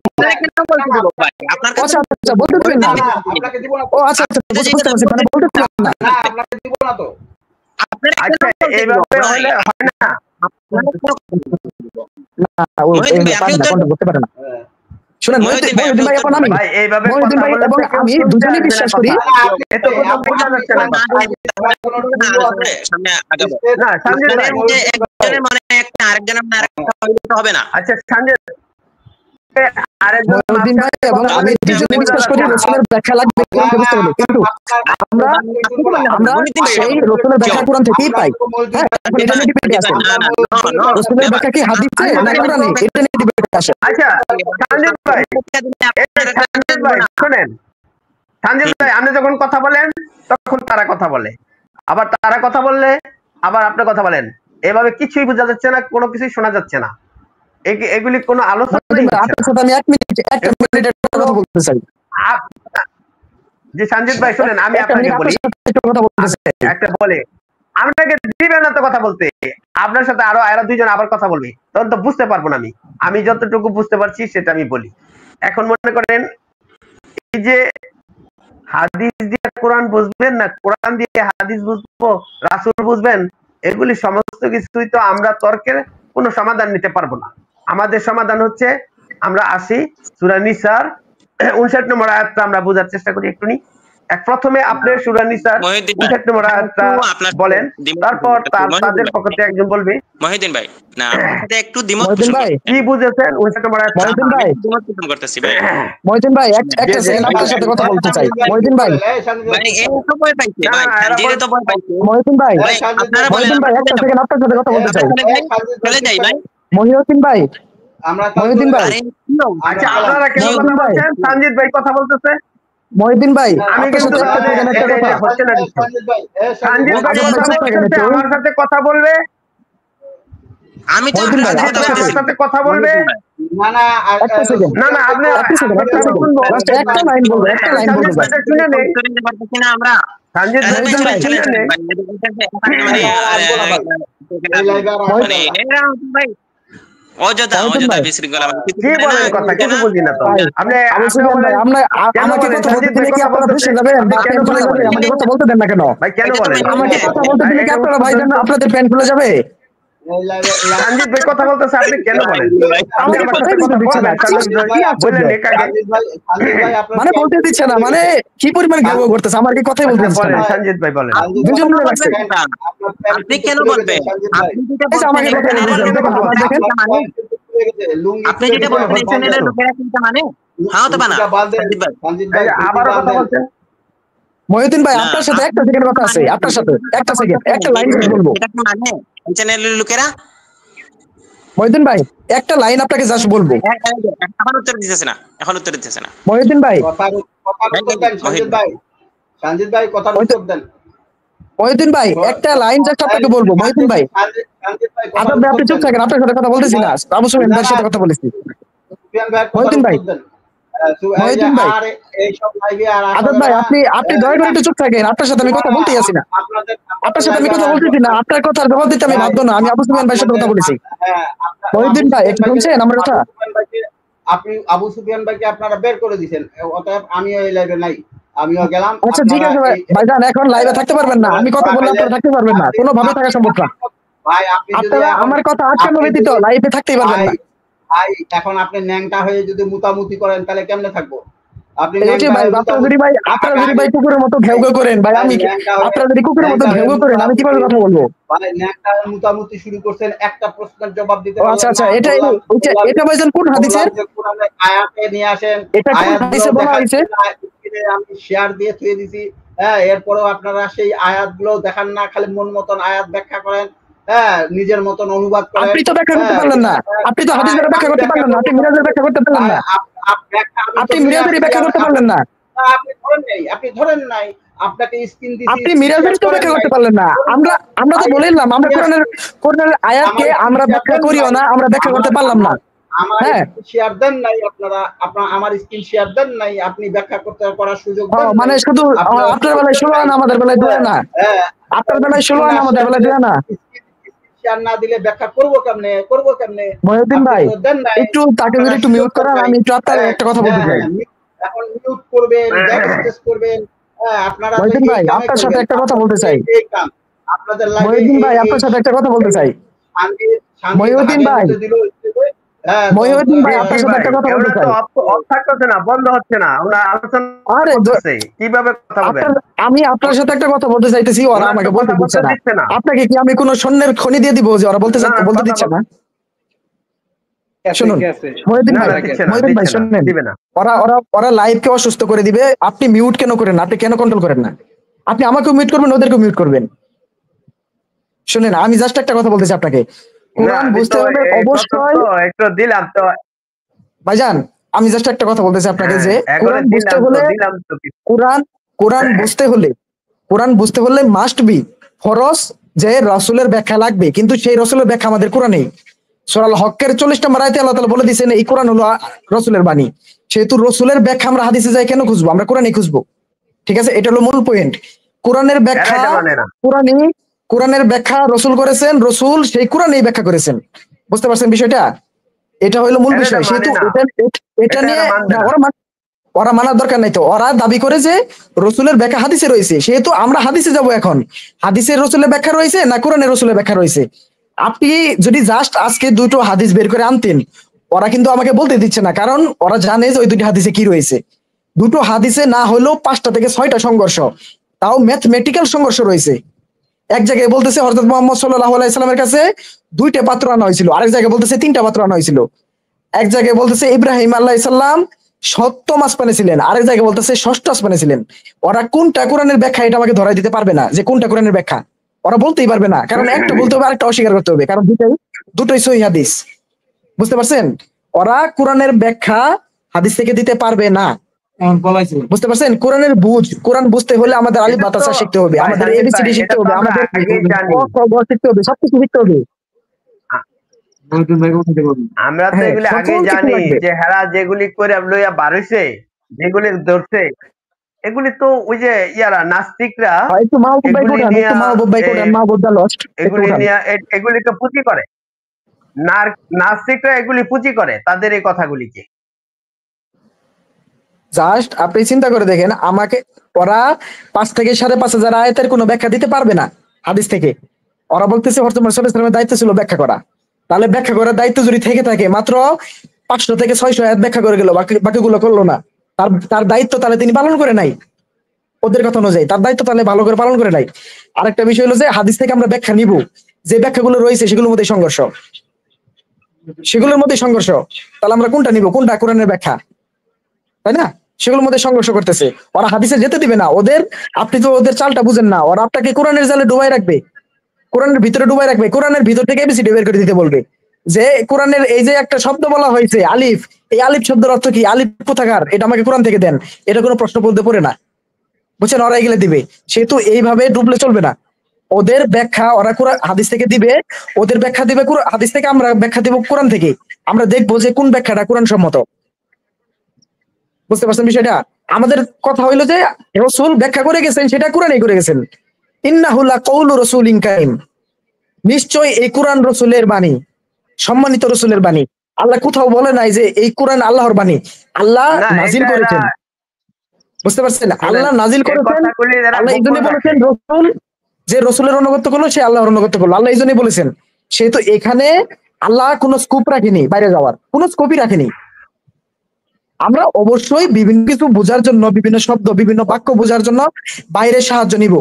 আপনার কাছে আচ্ছা বলতে দিবেন না আপনাকে দিব না ও আচ্ছা বুঝতে পারছি মানে বলতে দিবেন না না আপনাকে দিব না তো আচ্ছা এইভাবে হলে হয় না না ও বলতে পারে না শুনেন মহিউদ্দিন ভাই এখন আমি ভাই এইভাবে মহিউদ্দিন ভাই এবং আমি দুজনেই বিশ্বাস করি এত কথা বোঝা যাচ্ছে না সামনে আগাবো না সঞ্জিত ভাই যে একজনের মনে একটা আরেকজনের মনে আরেকটা হইলে হবে না আচ্ছা সঞ্জিত মহিউদ্দিন ভাই এবং আমি দুজনেই বিশ্বাস করি রাসূলের ব্যাখ্যা লাগবে কোরআনকে বুঝতে হলে কিন্তু আমরা সেই রাসূলের ব্যাখ্যা কোরআন থেকেই পাই হ্যাঁ এখন এটা নিয়ে ডিবেট আছে রাসূলের ব্যাখ্যা কি হাদিসে না কোরআনে এটা নিয়ে ডিবেট আছে আচ্ছা সঞ্জিত ভাই শুনেন সঞ্জিত ভাই আপনি যখন কথা বলেন তখন তারা কথা বলে আবার তারা কথা বললে আবার আপনি কথা বলেন এভাবে কিছুই বোঝা যাচ্ছে না কোনো কিছুই শোনা যাচ্ছে না এগুলি কোনো আলোচনা আপনার সাথে আমি 1 মিনিটের কথা বলতে চাই যে সঞ্জিত ভাই শুনেন আমি আপনাকে বলি একটা বলে আপনাকে দিবেন না তো কথা বলতে আপনার সাথে আরো দুইজন আবার কথা বলবে তখন তো বুঝতে পারবো না আমি যতটুকু বুঝতে পারছি সেটা আমি বলি এখন মনে করেন এই যে হাদিস দিয়ে কোরআন বুঝবেন না কোরআন দিয়ে হাদিস বুঝবো রাসূল বুঝবেন এগুলি সমস্ত কিছুই তো আমরা তর্কের কোনো সমাধান নিতে পারবো না আমাদের সমাধান হচ্ছে আমরা আসি সূরা নিসার 59 নম্বর আয়াতটা আমরা বোঝার চেষ্টা করি একটুনি প্রথমে আপনি সূরা নিসার 59 নম্বর আয়াতটা বলেন তারপর তাদের পক্ষ থেকে একজন বলবে মহিউদ্দিন ভাই না এটা একটু দ্বিমত কি বুঝেছেন 59 নম্বর আয়াত মহিউদ্দিন ভাই দ্বিমত করতেছি ভাই মহিউদ্দিন ভাই একটা সেকেন্ড আপনার সাথে কথা বলতে চাই মহিউদ্দিন ভাই ভাই এই তো ভয় পাইছে ভাই তানজিরে তো ভয় পাইছে মহিউদ্দিন ভাই আপনারা বলেন একটা সেকেন্ড আপনার সাথে কথা বলতে চাই চলে যাই ভাই মহিউদ্দিন ভাই আমরা মহিউদ্দিন ভাই আচ্ছা আপনারা কেন কথা বলছেন সঞ্জিত ভাই কথা বলতেছে মহিউদ্দিন ভাই আমি কিন্তু হচ্ছে না সঞ্জিত ভাই আমার সাথে কথা বলবে আমি তো আপনার সাথে কথা বলবে না না একটা সেকেন্ড না আপনি একটা লাইন বলবো শুনে নেই না আমরা সঞ্জিত ভাই ভাই অযথা বিশৃঙ্খলা কি বলেন কথা কিছু বুঝি না তো আপনি আমাকে কথা বলতে দিলে কি আপনারা বুঝে যাবেন কেন বলে যাবে আমাকে কথা বলতে দেন না কেন ভাই কেন বলেন আমাকে কথা বলতে দিলে কি আপনারা ভাই জানেন আপনাদের প্যান খুলে যাবে সঞ্জিত ভাই কথা বলতেছে, আপনি কেন বলেন? আপনি আমার সাথে কথা বলবেন, বললেন এক আগে। মানে বলতে দিচ্ছে না, মানে কি পরিমাণ ঘেউ করতেছে, আমার কি কথাই বলতে দিচ্ছে বলেন না। সঞ্জিত ভাই বলেন। দুজন মিলে লাগছে। আপনি কেন বলবেন? আমাকে কথা বলতে দেন, দেখেন আবার দেখেন। আপনি যেটা বলছেন এই চ্যানেলের লোকেরা কি এটা মানে? হ্যাঁ তো বানা সঞ্জিত ভাই। আবারও কথা বলছেন। মহিউদ্দিন ভাই আপনার সাথে একটা সেকেন্ড কথা আছে, আপনার সাথে একটা সেকেন্ড, একটা লাইন বলবো। এটা কি মানে এই চ্যানেলের লোকেরা? মহিউদ্দিন ভাই একটা লাইন আপনাকে জাস্ট বলবো। এখন উত্তর দিতেছে না, এখন উত্তর দিতেছে না। মহিউদ্দিন ভাই, সঞ্জিত ভাই কথার উত্তর দেন। মহিউদ্দিন ভাই একটা লাইন জাস্ট আপনাকে বলবো। মহিউদ্দিন ভাই আপনি চুপ থাকেন, আপনার সাথে কথা বলতেছি না, আবু সুফিয়ান ভাইয়ের সাথে কথা বলেছি। মহিউদ্দিন ভাই, মহিউদ্দিন ভাই, আজাদ ভাই আপনি দয়া করে একটু চুপ থাকেন, আপনার সাথে আমি কথা বলতেই আছি না, আপনার সাথে আমি কথা বলতেছি না, আপনার কথার জবাব দিতে আমি বাধ্য না, আমি আবু সুফিয়ান ভাইয়ের সাথে কথা বলেছি। মহিউদ্দিন ভাই একটু শুনছেন আমার কথা? আপনি আবু সুফিয়ান ভাইকে আপনারা বের করে দিয়েছেন, অতএব আমিও এই লাইভে নাই, আমিও গেলাম। আচ্ছা ঠিক আছে ভাইজান, এখন লাইভে থাকতে পারবেন না, আমি কথা বললে আপনারা থাকতে পারবেন না, কোনো ভাবে থাকা সম্ভব না ভাই। আপনারা আমার কথা আটকানো ব্যতীত লাইভে থাকতেই পারবেন না ভাই। এখন আপনি ন্যাংটা হয়ে যদি মুতামুতি করেন তাহলে কেমনে থাকবো? আপনি আপনারা যদি ভাই কুকুরের মতো ঘেউ ঘেউ করেন ভাই, আমি আপনারা যদি কুকুরের মতো ঘেউ ঘেউ করেন আমি কিভাবে কথা বলবো? মানে ন্যাংটা হয়ে মুতামুতি শুরু করছেন, একটা প্রশ্নের জবাব দিতে পারবেন না। আচ্ছা আচ্ছা, এটা ভাইজান কোন হাদিসের? আয়াতে নিয়ে আসেন, এটা কোন হাদিসে বলা হয়েছে? আমি শেয়ার দিয়ে থুয়ে দিছি। হ্যাঁ, এরপরেও আপনারা সেই আয়াতগুলো দেখান না, খালি মন মতন আয়াত ব্যাখ্যা করেন। হ্যাঁ, নিজের মতন অনুবাদ করেন। আপনি তো ব্যাখ্যা করতে পারলেন না, আপনি তো হাদিসের ব্যাখ্যা করতে পারলেন না, আপনি মিরাজের ব্যাখ্যা করতে পারলেন না, আপনি মিরাজের ব্যাখ্যা করতে পারলেন না, আপনি ধরেন নাই, আপনাকে স্ক্রিন দিছি, আপনি মিরাজের তো ব্যাখ্যা করতে পারলেন না। আমরা তো বললাম আমরা কোরআনের আয়াতকে আমরা ব্যাখ্যা করিও না, আমরা ব্যাখ্যা করতে পারলাম না। আমার শেয়ার দেন নাই, আপনারা আমার স্ক্রিন শেয়ার দেন নাই, আপনি ব্যাখ্যা করতে করার সুযোগ দেন। মানে শুধু আপনার বেলায় 16 আনা, আমাদের বেলায় 2 আনা। আপনার বেলায় 16 আনা, আমাদের বেলায় 2 আনা। শেয়ার না দিলে ব্যাখ্যা করব কেমনে? মহিউদ্দিন ভাই একটু তাকে যদি একটু মিউট করেন, আমি একটু আপনার একটা কথা বলতে চাই। এখন মিউট করবেন, ব্যাক স্পেস করবেন। আপনারা মহিউদ্দিন ভাই আপনার সাথে একটা কথা বলতে চাই। আপনাদের লাইভে মহিউদ্দিন ভাই আপনার সাথে একটা কথা বলতে চাই। মহিউদ্দিন ভাই, মহিউদ্দিন ভাই আপনার সাথে একটা কথা বলতে চাই। অফ থাকতেছে না, বন্ধ হচ্ছে না, আমরা আলোচনা করতেছি কিভাবে কথা বলবেন। আমি আপনার সাথে একটা কথা বলতে চাইতেছি, ওরা আমাকে বলতে দিচ্ছে না। আপনাকে কি আমি কোনো স্বর্ণের খনি দিয়ে দিব যে ওরা বলতে দিচ্ছে না? শুনুন মহিউদ্দিন ভাই শুনুন, ওরা লাইভকে অসুস্থ করে দিবে। আপনি মিউট কেন করেন? আপনি কেন কন্ট্রোল করেন না? আপনি আমাকেও মিউট করবেন, ওদেরকেও মিউট করবেন। শুনেন, আমি জাস্ট একটা কথা বলতেছি আপনাকে, কোরআন বুঝতে হলে অবশ্যই একটু দিলাম তো ভাইজান, আমি জাস্ট একটা কথা বলতেছি আপনাকে যে কোরআন বুঝতে হলে কোরআন বুঝতে হলে মাস্ট বি ফরজ যে রাসূলের ব্যাখ্যা লাগবে, কিন্তু সেই রাসূলের ব্যাখ্যা আমাদের কোরআনে সূরা আল হকের 40 নম্বর আয়াতে আল্লাহ তাআলা বলে দিয়েছেন এই কোরআন হলো রাসূলের বাণী। সেহেতু রাসূলের ব্যাখ্যা আমরা হাদিসে যাই কেন খুঁজবো? আমরা কোরআনে খুঁজবো। ঠিক আছে, এটা হলো মূল পয়েন্ট। কোরআনের ব্যাখ্যা কোরআনের ব্যাখ্যা রাসূল করেছেন, রাসূল সেই কোরআনেই ব্যাখ্যা করেছেন। বুঝতে পারছেন বিষয়টা? এটা হলো মূল বিষয়। সেহেতু এটা নিয়ে ওরা মানার দরকার নাই। তো ওরা দাবি করে যে রাসূলের ব্যাখ্যা হাদিসে রয়েছে, সেহেতু আমরা হাদিসে যাব। এখন হাদিসের রাসূলের ব্যাখ্যা রয়েছে না কোরআনের রাসূলের ব্যাখ্যা রয়েছে? আপনি যদি জাস্ট আজকে দুটো হাদিস বের করে আনতেন, ওরা কিন্তু আমাকে বলতে দিচ্ছে না, কারণ ওরা জানে যে ওই দুটি হাদিসে কি রয়েছে। দুটো হাদিসে না হলেও 5টা থেকে 6টা সংঘর্ষ, তাও ম্যাথমেটিক্যাল সংঘর্ষ রয়েছে। এক জায়গায় বলতেছে হযরত মুহাম্মদ সাল্লাল্লাহু আলাইহি সাল্লামের কাছে 2টা পাত্র আনা হয়েছিল, আরেক জায়গায় বলতেছে 3টা পাত্র আনা হয়েছিল। এক জায়গায় বলতেছে ইব্রাহিম আলাইহিস সালাম 7ম আসমানে ছিলেন, আরেক জায়গায় বলতেছে 6ষ্ঠ আসমানে ছিলেন। ওরা কোনটা কোরআনের ব্যাখ্যা এটা আমাকে ধরাই দিতে পারবে না যে কোনটা কোরআনের ব্যাখ্যা, ওরা বলতেই পারবে না, কারণ একটা বলতে হবে আরেকটা অস্বীকার করতে হবে, কারণ দুটোই সহিহ হাদিস। বুঝতে পারছেন? ওরা কোরআনের ব্যাখ্যা হাদিস থেকে দিতে পারবে না। বুঝতে পারছেন? কোরআন বুঝতে হলে আমাদের আলিফ বাতাসা শিখতে হবে, আমাদের এবিসিডি শিখতে হবে, আমাদের শিখতে হবে, সবকিছু শিখতে হবে। আমরা তো এগুলি আগে জানি যে হেরা যেগুলি করে লইয়া বাড়িছে, যেগুলি ধরছে, এগুলি তো ওই যে ইয়ারা নাস্তিকরা এগুলি তো পুঁজি করে, নাস্তিকরা এগুলি পুঁজি করে তাদের এই কথাগুলিকে। জাস্ট আপনি চিন্তা করে দেখেন, আমাকে ওরা 5 থেকে 5,500 আয়াতের কোনো ব্যাখ্যা দিতে পারবে না হাদিস থেকে। ওরা বলতেছে হযরত মুহাম্মদ সাল্লাল্লাহু আলাইহি ওয়াসাল্লামের দায়িত্ব ছিল ব্যাখ্যা করা। তাহলে ব্যাখ্যা করার দায়িত্ব যদি থেকে থাকে, মাত্র 500 থেকে 600 আয়াত ব্যাখ্যা করে গেল, বাকিগুলো করলো না। তার তার দায়িত্ব তাহলে তিনি পালন করে নাই। ওদের কথা অনুযায়ী তার দায়িত্ব তাহলে ভালো করে পালন করে নাই। আরেকটা বিষয় হলো যে হাদিস থেকে আমরা ব্যাখ্যা নিব, যে ব্যাখ্যাগুলো রয়েছে সেগুলোর মধ্যে সংঘর্ষ, সেগুলোর মধ্যে সংঘর্ষ, তাহলে আমরা কোনটা নিব, কোনটা কোরআনের ব্যাখ্যা, তাই না? সেগুলোর মধ্যে সংঘর্ষ করতেছে, ওরা হাদিসে যেতে দিবে না। ওদের, আপনি তো ওদের চালটা বুঝেন না। ওরা আপনাকে কোরআনের জালে ডুবাই রাখবে, কোরআনের ভিতরে ডুবাই রাখবে, কোরআনের ভিতর থেকে এবিসিডি বের করে দিতে বলবে। যে কোরআনের এই যে একটা শব্দ বলা হয়েছে আলিফ, এই আলিফ শব্দের অর্থ কি, আলিফ কোথাকার, এটা আমাকে কোরআন থেকে দেন, এটা কোনো প্রশ্ন বলতে পড়ে না, বুঝছেন? ওরা এগুলো দিবে, সেহেতু এইভাবে ডুবলে চলবে না। ওদের ব্যাখ্যা ওরা কোরআন হাদিস থেকে দিবে, ওদের ব্যাখ্যা দিবে হাদিস থেকে, আমরা ব্যাখ্যা দিব কোরআন থেকে। আমরা দেখবো যে কোন ব্যাখ্যাটা কোরআন সম্মত। বুঝতে পারছেন বিষয়টা? আমাদের কথা হইলো যে রাসূল ব্যাখ্যা করে গেছেন, সেটা কোরআনেই করে গেছেন। ইন্নাহু লাকাউলু রাসূলিন কারীম, নিশ্চয় এই কোরআন রাসূলের বাণী, সম্মানিত রাসূলের বাণী। আল্লাহ কোথাও বলে নাই যে এই কোরআন আল্লাহর বাণী, আল্লাহ নাজিল করেছেন। বুঝতে পারছেন? আল্লাহ নাজিল করেছেন, আল্লাহ এই জন্য বলেছেন রাসূল, যে রাসূলের অনুগত করলো সে আল্লাহর অনুগত করলো, আল্লাহ এই জন্যই বলেছেন। সেহেতু এখানে আল্লাহ কোনো স্কোপ রাখেনি, বাইরে যাওয়ার কোনো স্কোপই রাখেনি। আমরা অবশ্যই বিভিন্ন কিছু বোঝার জন্য, বিভিন্ন শব্দ, বিভিন্ন বাক্য বোঝার জন্য বাইরে সাহায্য নিব,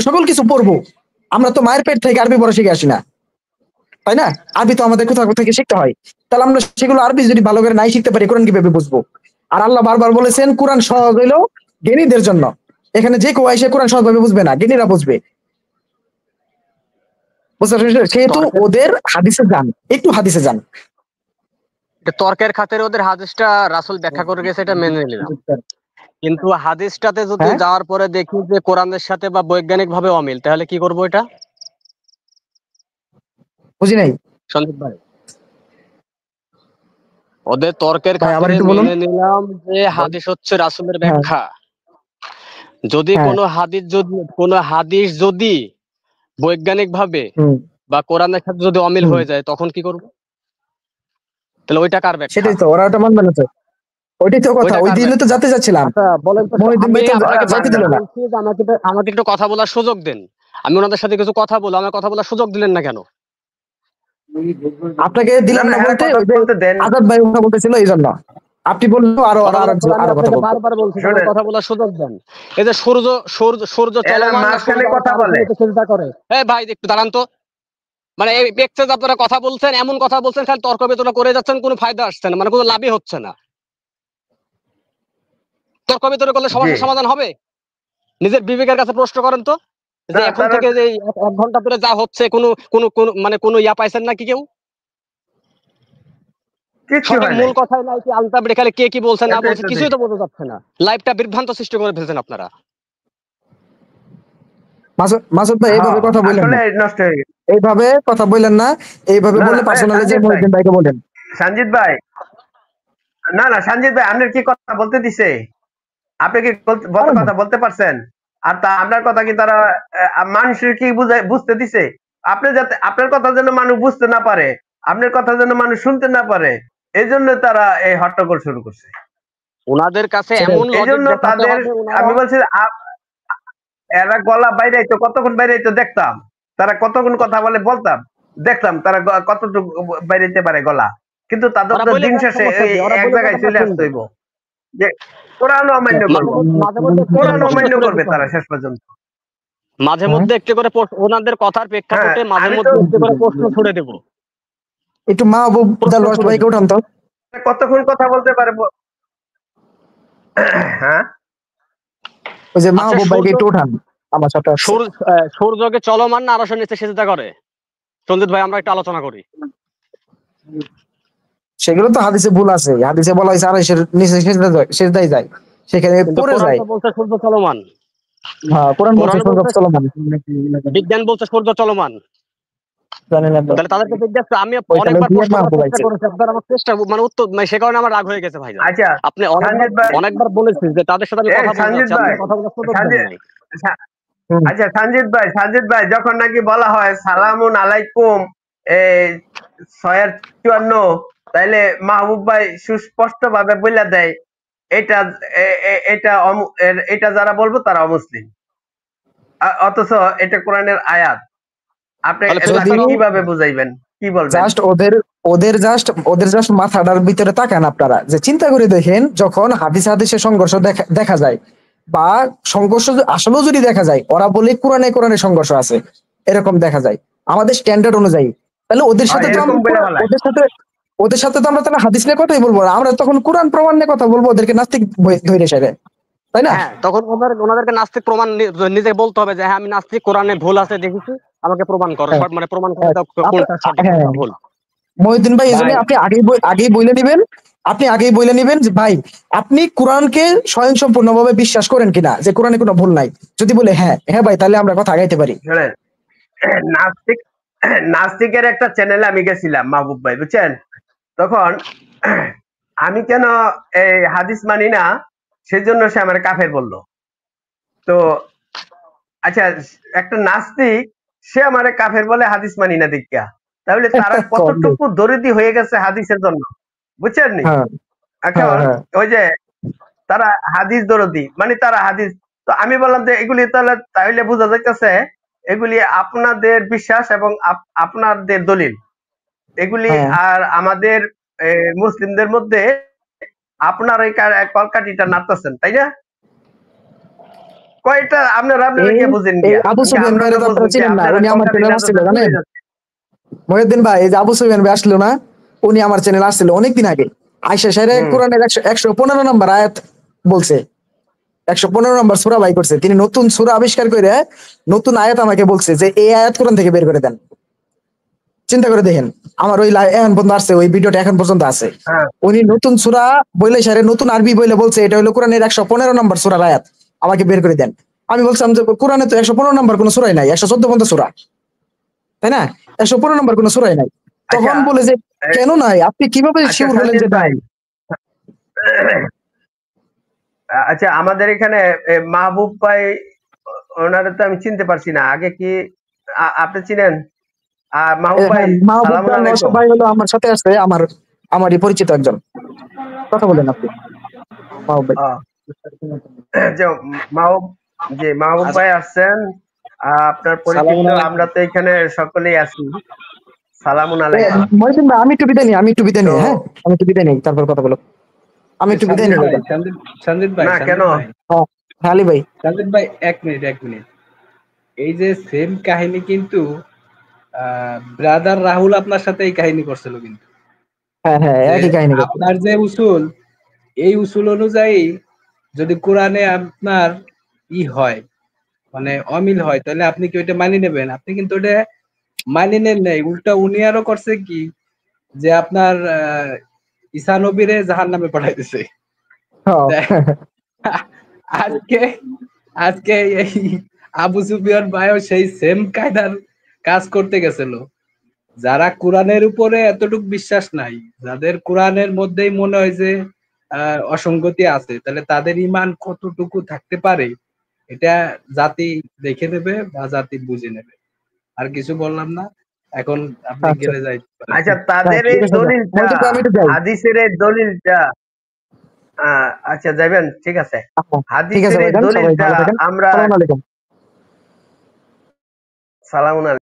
সকল কিছু পড়বো। আমরা তো মায়ের পেট থেকে আরবি পড়া শিখে আসি না, তাই না? আরবি তো আমাদের কোথাও থেকে শিখতে হয়। তাহলে আমরা সেগুলো আরবি যদি ভালো করে নাই শিখতে পারি, কোরআন কিভাবে বুঝবো? আর আল্লাহ বারবার বলেছেন কোরআন সহজ হইলো জ্ঞানীদের জন্য। এখানে যে কেউ এসে কোরআন সহজভাবে বুঝবে না, জ্ঞানীরা বুঝবে। বুঝতে পারছেন? সেহেতু ওদের হাদিসে যান, একটু হাদিসে যান। তর্কের খাতিরে ওদের হাদিসটা রাসূল ব্যাখ্যা করে গেছে, এটা মেনে নিলাম। কিন্তু হাদিসটাতে যদি যাওয়ার পরে দেখি যে কোরআনের সাথে বা বৈজ্ঞানিক ভাবে অমিল, তাহলে কি করবো এটা? বুঝি নাই সন্দীপ ভাই, ওদের তর্কের খাতিরে মেনে নিলাম যে হাদিস হচ্ছে রাসূলের ব্যাখ্যা। যদি কোনো হাদিস যদি বৈজ্ঞানিক ভাবে বা কোরআনের সাথে যদি অমিল হয়ে যায়, তখন কি করব? তাহলে ওইটা কার ব্যাখ্যা? সেটাই তো, ওরা ওটা মানবে না তো। ওইটাই তো কথা, ওই দিনে তো যেতে যাচ্ছিলাম। আচ্ছা বলেন তো, আমাকে একটু কথা বলার সুযোগ দেন। আমি ওনাদের সাথে কিছু কথা বলবো, আমার কথা বলার সুযোগ দিলেন না কেন? আপনাকে দিলাম না বলতে, আজাদ ভাই কথা বলতেছিল এই জন্য আপনি বললো আরো বারবার বলছেন কথা বলার সুযোগ দেন। এই যে সূর্য চলমান কথা বলে, চিন্তা করে, এই ভাই একটু দাঁড়ান তো। মানে এই ব্যক্তি আপনারা কথা বলছেন, এমন কথা বলছেন, খালি তর্ক বিতর্ক করে যাচ্ছেন, কোনো ফায়দা আসছে না, মানে কোনো লাভই হচ্ছে না। তর্ক বিতর্ক করলে সমস্যার সমাধান হবে? নিজের বিবেকের কাছে প্রশ্ন করেন তো, যে এখন থেকে যে 1 ঘন্টা ধরে যা হচ্ছে, কোনো ইয়া পাইছেন নাকি কেউ? মূল কথাই নাই কি আলতা ব্রেকালে কে কি বলছে না বলছে কিছুই তো বোঝা যাচ্ছে না। লাইভটা বিভ্রান্ত সৃষ্টি করে ফেলছেন আপনারা। মাসুদ ভাই এইভাবে কথা বললেন না, এইভাবে কথা বললেন না, এইভাবে বললে পার্সোনালি যে মহিউদ্দিন ভাইকে বলেন। সঞ্জিত ভাই, না সঞ্জিত ভাই, আপনার কি কথা বলতে দিছে? আপনি কি কথা বলতে পারছেন? আর তা আপনার কথা কি তারা মানুষের কি বুঝতে দিছে? আপনি যাতে আপনার কথা যেন মানুষ বুঝতে না পারে, আপনার কথা যেন মানুষ শুনতে না পারে, এই জন্য তারা এই হট্টগোল শুরু করছে। ওনাদের কাছে এমন এইজন্য তাদের, আমি বলছি এরা গলা বাইরে তো কতক্ষণ বাইরে তো দেখতাম, তারা কতক্ষণ কথা বলে বলতাম, দেখতাম তারা কতটুকু বাইরেতে পারে গলা, কিন্তু তাদের তো দিন শেষে এক জায়গায় চলে আসতে হইব যে কোরআন অমান্য করবো, কোরআন অমান্য করবে তারা শেষ পর্যন্ত। মাঝে মধ্যে একটু করে ওনাদের কথার প্রেক্ষাপটে মাঝে মধ্যে একটু করে প্রশ্ন ছুড়ে দেব। একটু মাহবুবুদ্দার রস ভাইকে উঠান তো, কতক্ষণ কথা বলতে পারে? হ্যাঁ, ওই যে মাহবুব ভাইকে একটু উঠান আমার সাথে। সূর্যকে চলমান না আরশের নিচে সিজদা করে? সঞ্জিত ভাই, আমরা একটু আলোচনা করি। সেগুলো তো হাদিসে ভুল আছে, হাদিসে বলা হয়েছে আরশের নিচে সিজদায় যায়, সেখানে পড়ে যায়। বলছে সূর্য চলমান। হ্যাঁ, কোরআন বলছে সূর্য চলমান, বিজ্ঞান বলছে সূর্য চলমান। তাহলে তাদেরকে জিজ্ঞাসা, আমি অনেকবার প্রশ্ন করার চেষ্টা করেছি, আপনারা আমার চেষ্টা মানে উত্তর সে কারণে আমার রাগ হয়ে গেছে ভাই। আচ্ছা, আপনি অনেকবার বলেছেন যে তাদের সাথে আমি কথা বলছি, আপনি কথা বলার সুযোগ দেন নাই। আচ্ছা সঞ্জিত ভাই, যখন নাকি বলা হয় সালামুন আলাইকুম 654, তাইলে মাহবুব ভাই সুস্পষ্ট ভাবে বলে দেয় এটা এটা এটা যারা বলবো তারা অমুসলিম, অথচ এটা কোরআনের আয়াত। আপনি তাহলে আপনি কিভাবে বুঝাইবেন, কি বলবেন? জাস্ট ওদের জাস্ট মাথাটার ভিতরে তাকান আপনারা, যে চিন্তা করে দেখেন, যখন হাদিসের সংঘর্ষ দেখা যায়, বা সংঘর্ষ আসলেও যদি দেখা যায়, ওরা বলে কোরআনে সংঘর্ষ আছে, এরকম দেখা যায় আমাদের স্ট্যান্ডার্ড অনুযায়ী, তাহলে ওদের সাথে তো এরকম আমরা বলে ফেলায়। ওদের সাথে তো আমরা তাহলে হাদিস নিয়ে কথাই বলবো না, আমরা তখন কোরআন প্রমাণ নিয়ে কথা বলবো, ওদেরকে নাস্তিক ধরে সেরে, তাই না? হ্যাঁ, তখন ওনাদেরকে নাস্তিক প্রমাণ নিজে বলতে হবে যে হ্যাঁ আমি নাস্তিক, কোরআনে ভুল আছে দেখেছি, আমাকে প্রমাণ করো, হ্যাঁ, মানে প্রমাণ করে হ্যাঁ। দাও কোনটা সঠিক হ্যাঁ, কোনটা ভুল। মহিউদ্দিন ভাই, এই জন্য ভাই আপনি আগেই বলে নিবেন, যে ভাই আপনি কোরআনকে স্বয়ংসম্পূর্ণভাবে বিশ্বাস করেন কিনা, যে কোরআনে কোনো ভুল নাই। যদি বলে হ্যাঁ হ্যাঁ ভাই, তাহলে আমরা কথা আগাইতে পারি। শোনেন, নাস্তিক নাস্তিকের একটা চ্যানেলে আমি গেছিলাম মাহবুব ভাই, বুঝছেন? তখন আমি কেন এই হাদিস মানি না, সেজন্য সে আমার কাফের বলল। তো আচ্ছা, একটা নাস্তিক সে আমারে কাফের বলে হাদিস মানি না দেখিয়া, তাহলে তারা কতটুকু দরিদ্র হয়ে গেছে হাদিসের জন্য, বুঝছেন নি? হ্যাঁ, এখন হ্যাঁ। ওই যে তারা হাদিস দরদি, মানে তারা হাদিস, তো আমি বললাম যে এগুলি তাহলে বোঝা যাইতেছে এগুলি আপনাদের বিশ্বাস এবং আপনাদের দলিল, এগুলি হ্যাঁ। আর আমাদের মুসলিমদের মধ্যে আপনার এই কলকাঠিটা নাড়তেছেন, তাই না? কয়টা আপনারা কি বুঝেন এই গিয়া, আবু সুফিয়ান আমরা ভাইরে তো আপনারা চিনেন না, উনি আমার চ্যানেল আসছিল জানেন? মহিউদ্দিন ভাই, এই যে আবু সুফিয়ান ভাই আসলো না, উনি আমার চ্যানেল আসছিল অনেকদিন আগে, আয়েশা সাহের কোরআনের 115 নম্বর আয়াত বলছে, 115 নম্বর সূরা বাই করছে, তিনি নতুন সূরা আবিষ্কার করে নতুন আয়াত আমাকে বলছে যে এই আয়াত কোরআন থেকে বের করে দেন। চিন্তা করে দেখেন, আমার ওই এখন পর্যন্ত আসছে, ওই ভিডিওটা এখন পর্যন্ত আছে। উনি নতুন সূরা বইলে সারে নতুন আরবি বইলে বলছে এটা হলো কোরআনের 115 নম্বর সূরার আয়াত, আমাকে বের করে দেন। আমি বলছিলাম যে কোরআনে তো 115 নম্বর কোনো সূরাই নাই, 114 পর্যন্ত সূরা, তাই না? 115 নম্বর কোনো সূরাই নাই। তখন বলে যে কেন নাই, আপনি কিভাবে শিওর হলেন যে নাই? আচ্ছা, আমাদের এখানে মাহবুব ভাই, ওনারে তো আমি চিনতে পারছি না, আগে কি আপনি চিনেন? মাহবুব ভাই, সালামুন আলাইকুম। ভাই হলো আমার সাথে আছে, আমারই পরিচিত একজন, কথা বলেন আপনি মাহবুব ভাই। যে মাহবুব ভাই আসছেন, আপনার পরিচিত, আমরা তো এখানে সকলেই আছি। সালামুন আলাইকুম। মহিউদ্দিন ভাই, আমি একটু বিদায় নিই, হ্যাঁ আমি একটু বিদায় নিই, তারপর কথা বলো। আমি একটু বিদায় নিই। সন্দীপ ভাই, না কেন? আলী ভাই, সন্দীপ ভাই, এক মিনিট। এই যে সেম কাহিনী কিন্তু ব্রাদার রাহুল আপনার সাথে এই কাহিনী করছিল কিন্তু। হ্যাঁ হ্যাঁ, একই কাহিনী। আপনার যে উসুল, এই উসুল অনুযায়ী যদি কোরআনে আপনার হয়, মানে অমিল হয়, তাহলে আপনি কি ওইটা মানি নেবেন? আপনি কিন্তু ওটা মানি নেন নাই, উল্টা উনি আরো করছে কি, যে আপনার ঈসা নবীরে জাহান্নামে পাঠাইতেছে। আজকে আজকে এই আবু সুফিয়ান ভাইও সেই সেম কায়দার কাজ করতে গেছিল। যারা কোরআনের উপরে এতটুকু বিশ্বাস নাই, যাদের কোরআনের মধ্যেই মনে হয় যে অসঙ্গতি আছে, তাহলে তাদের ঈমান কতটুকু থাকতে পারে এটা জাতি দেখে নেবে বা জাতি বুঝে নেবে। আর কিছু বললাম না, এখন আপনি গেলে যাই। আচ্ছা, তাদের এই দলিলটা, হাদিসের এই দলিলটা, আচ্ছা যাবেন, ঠিক আছে। হাদিসের এই দলিলটা আমরা, সালামুন আলাইকুম।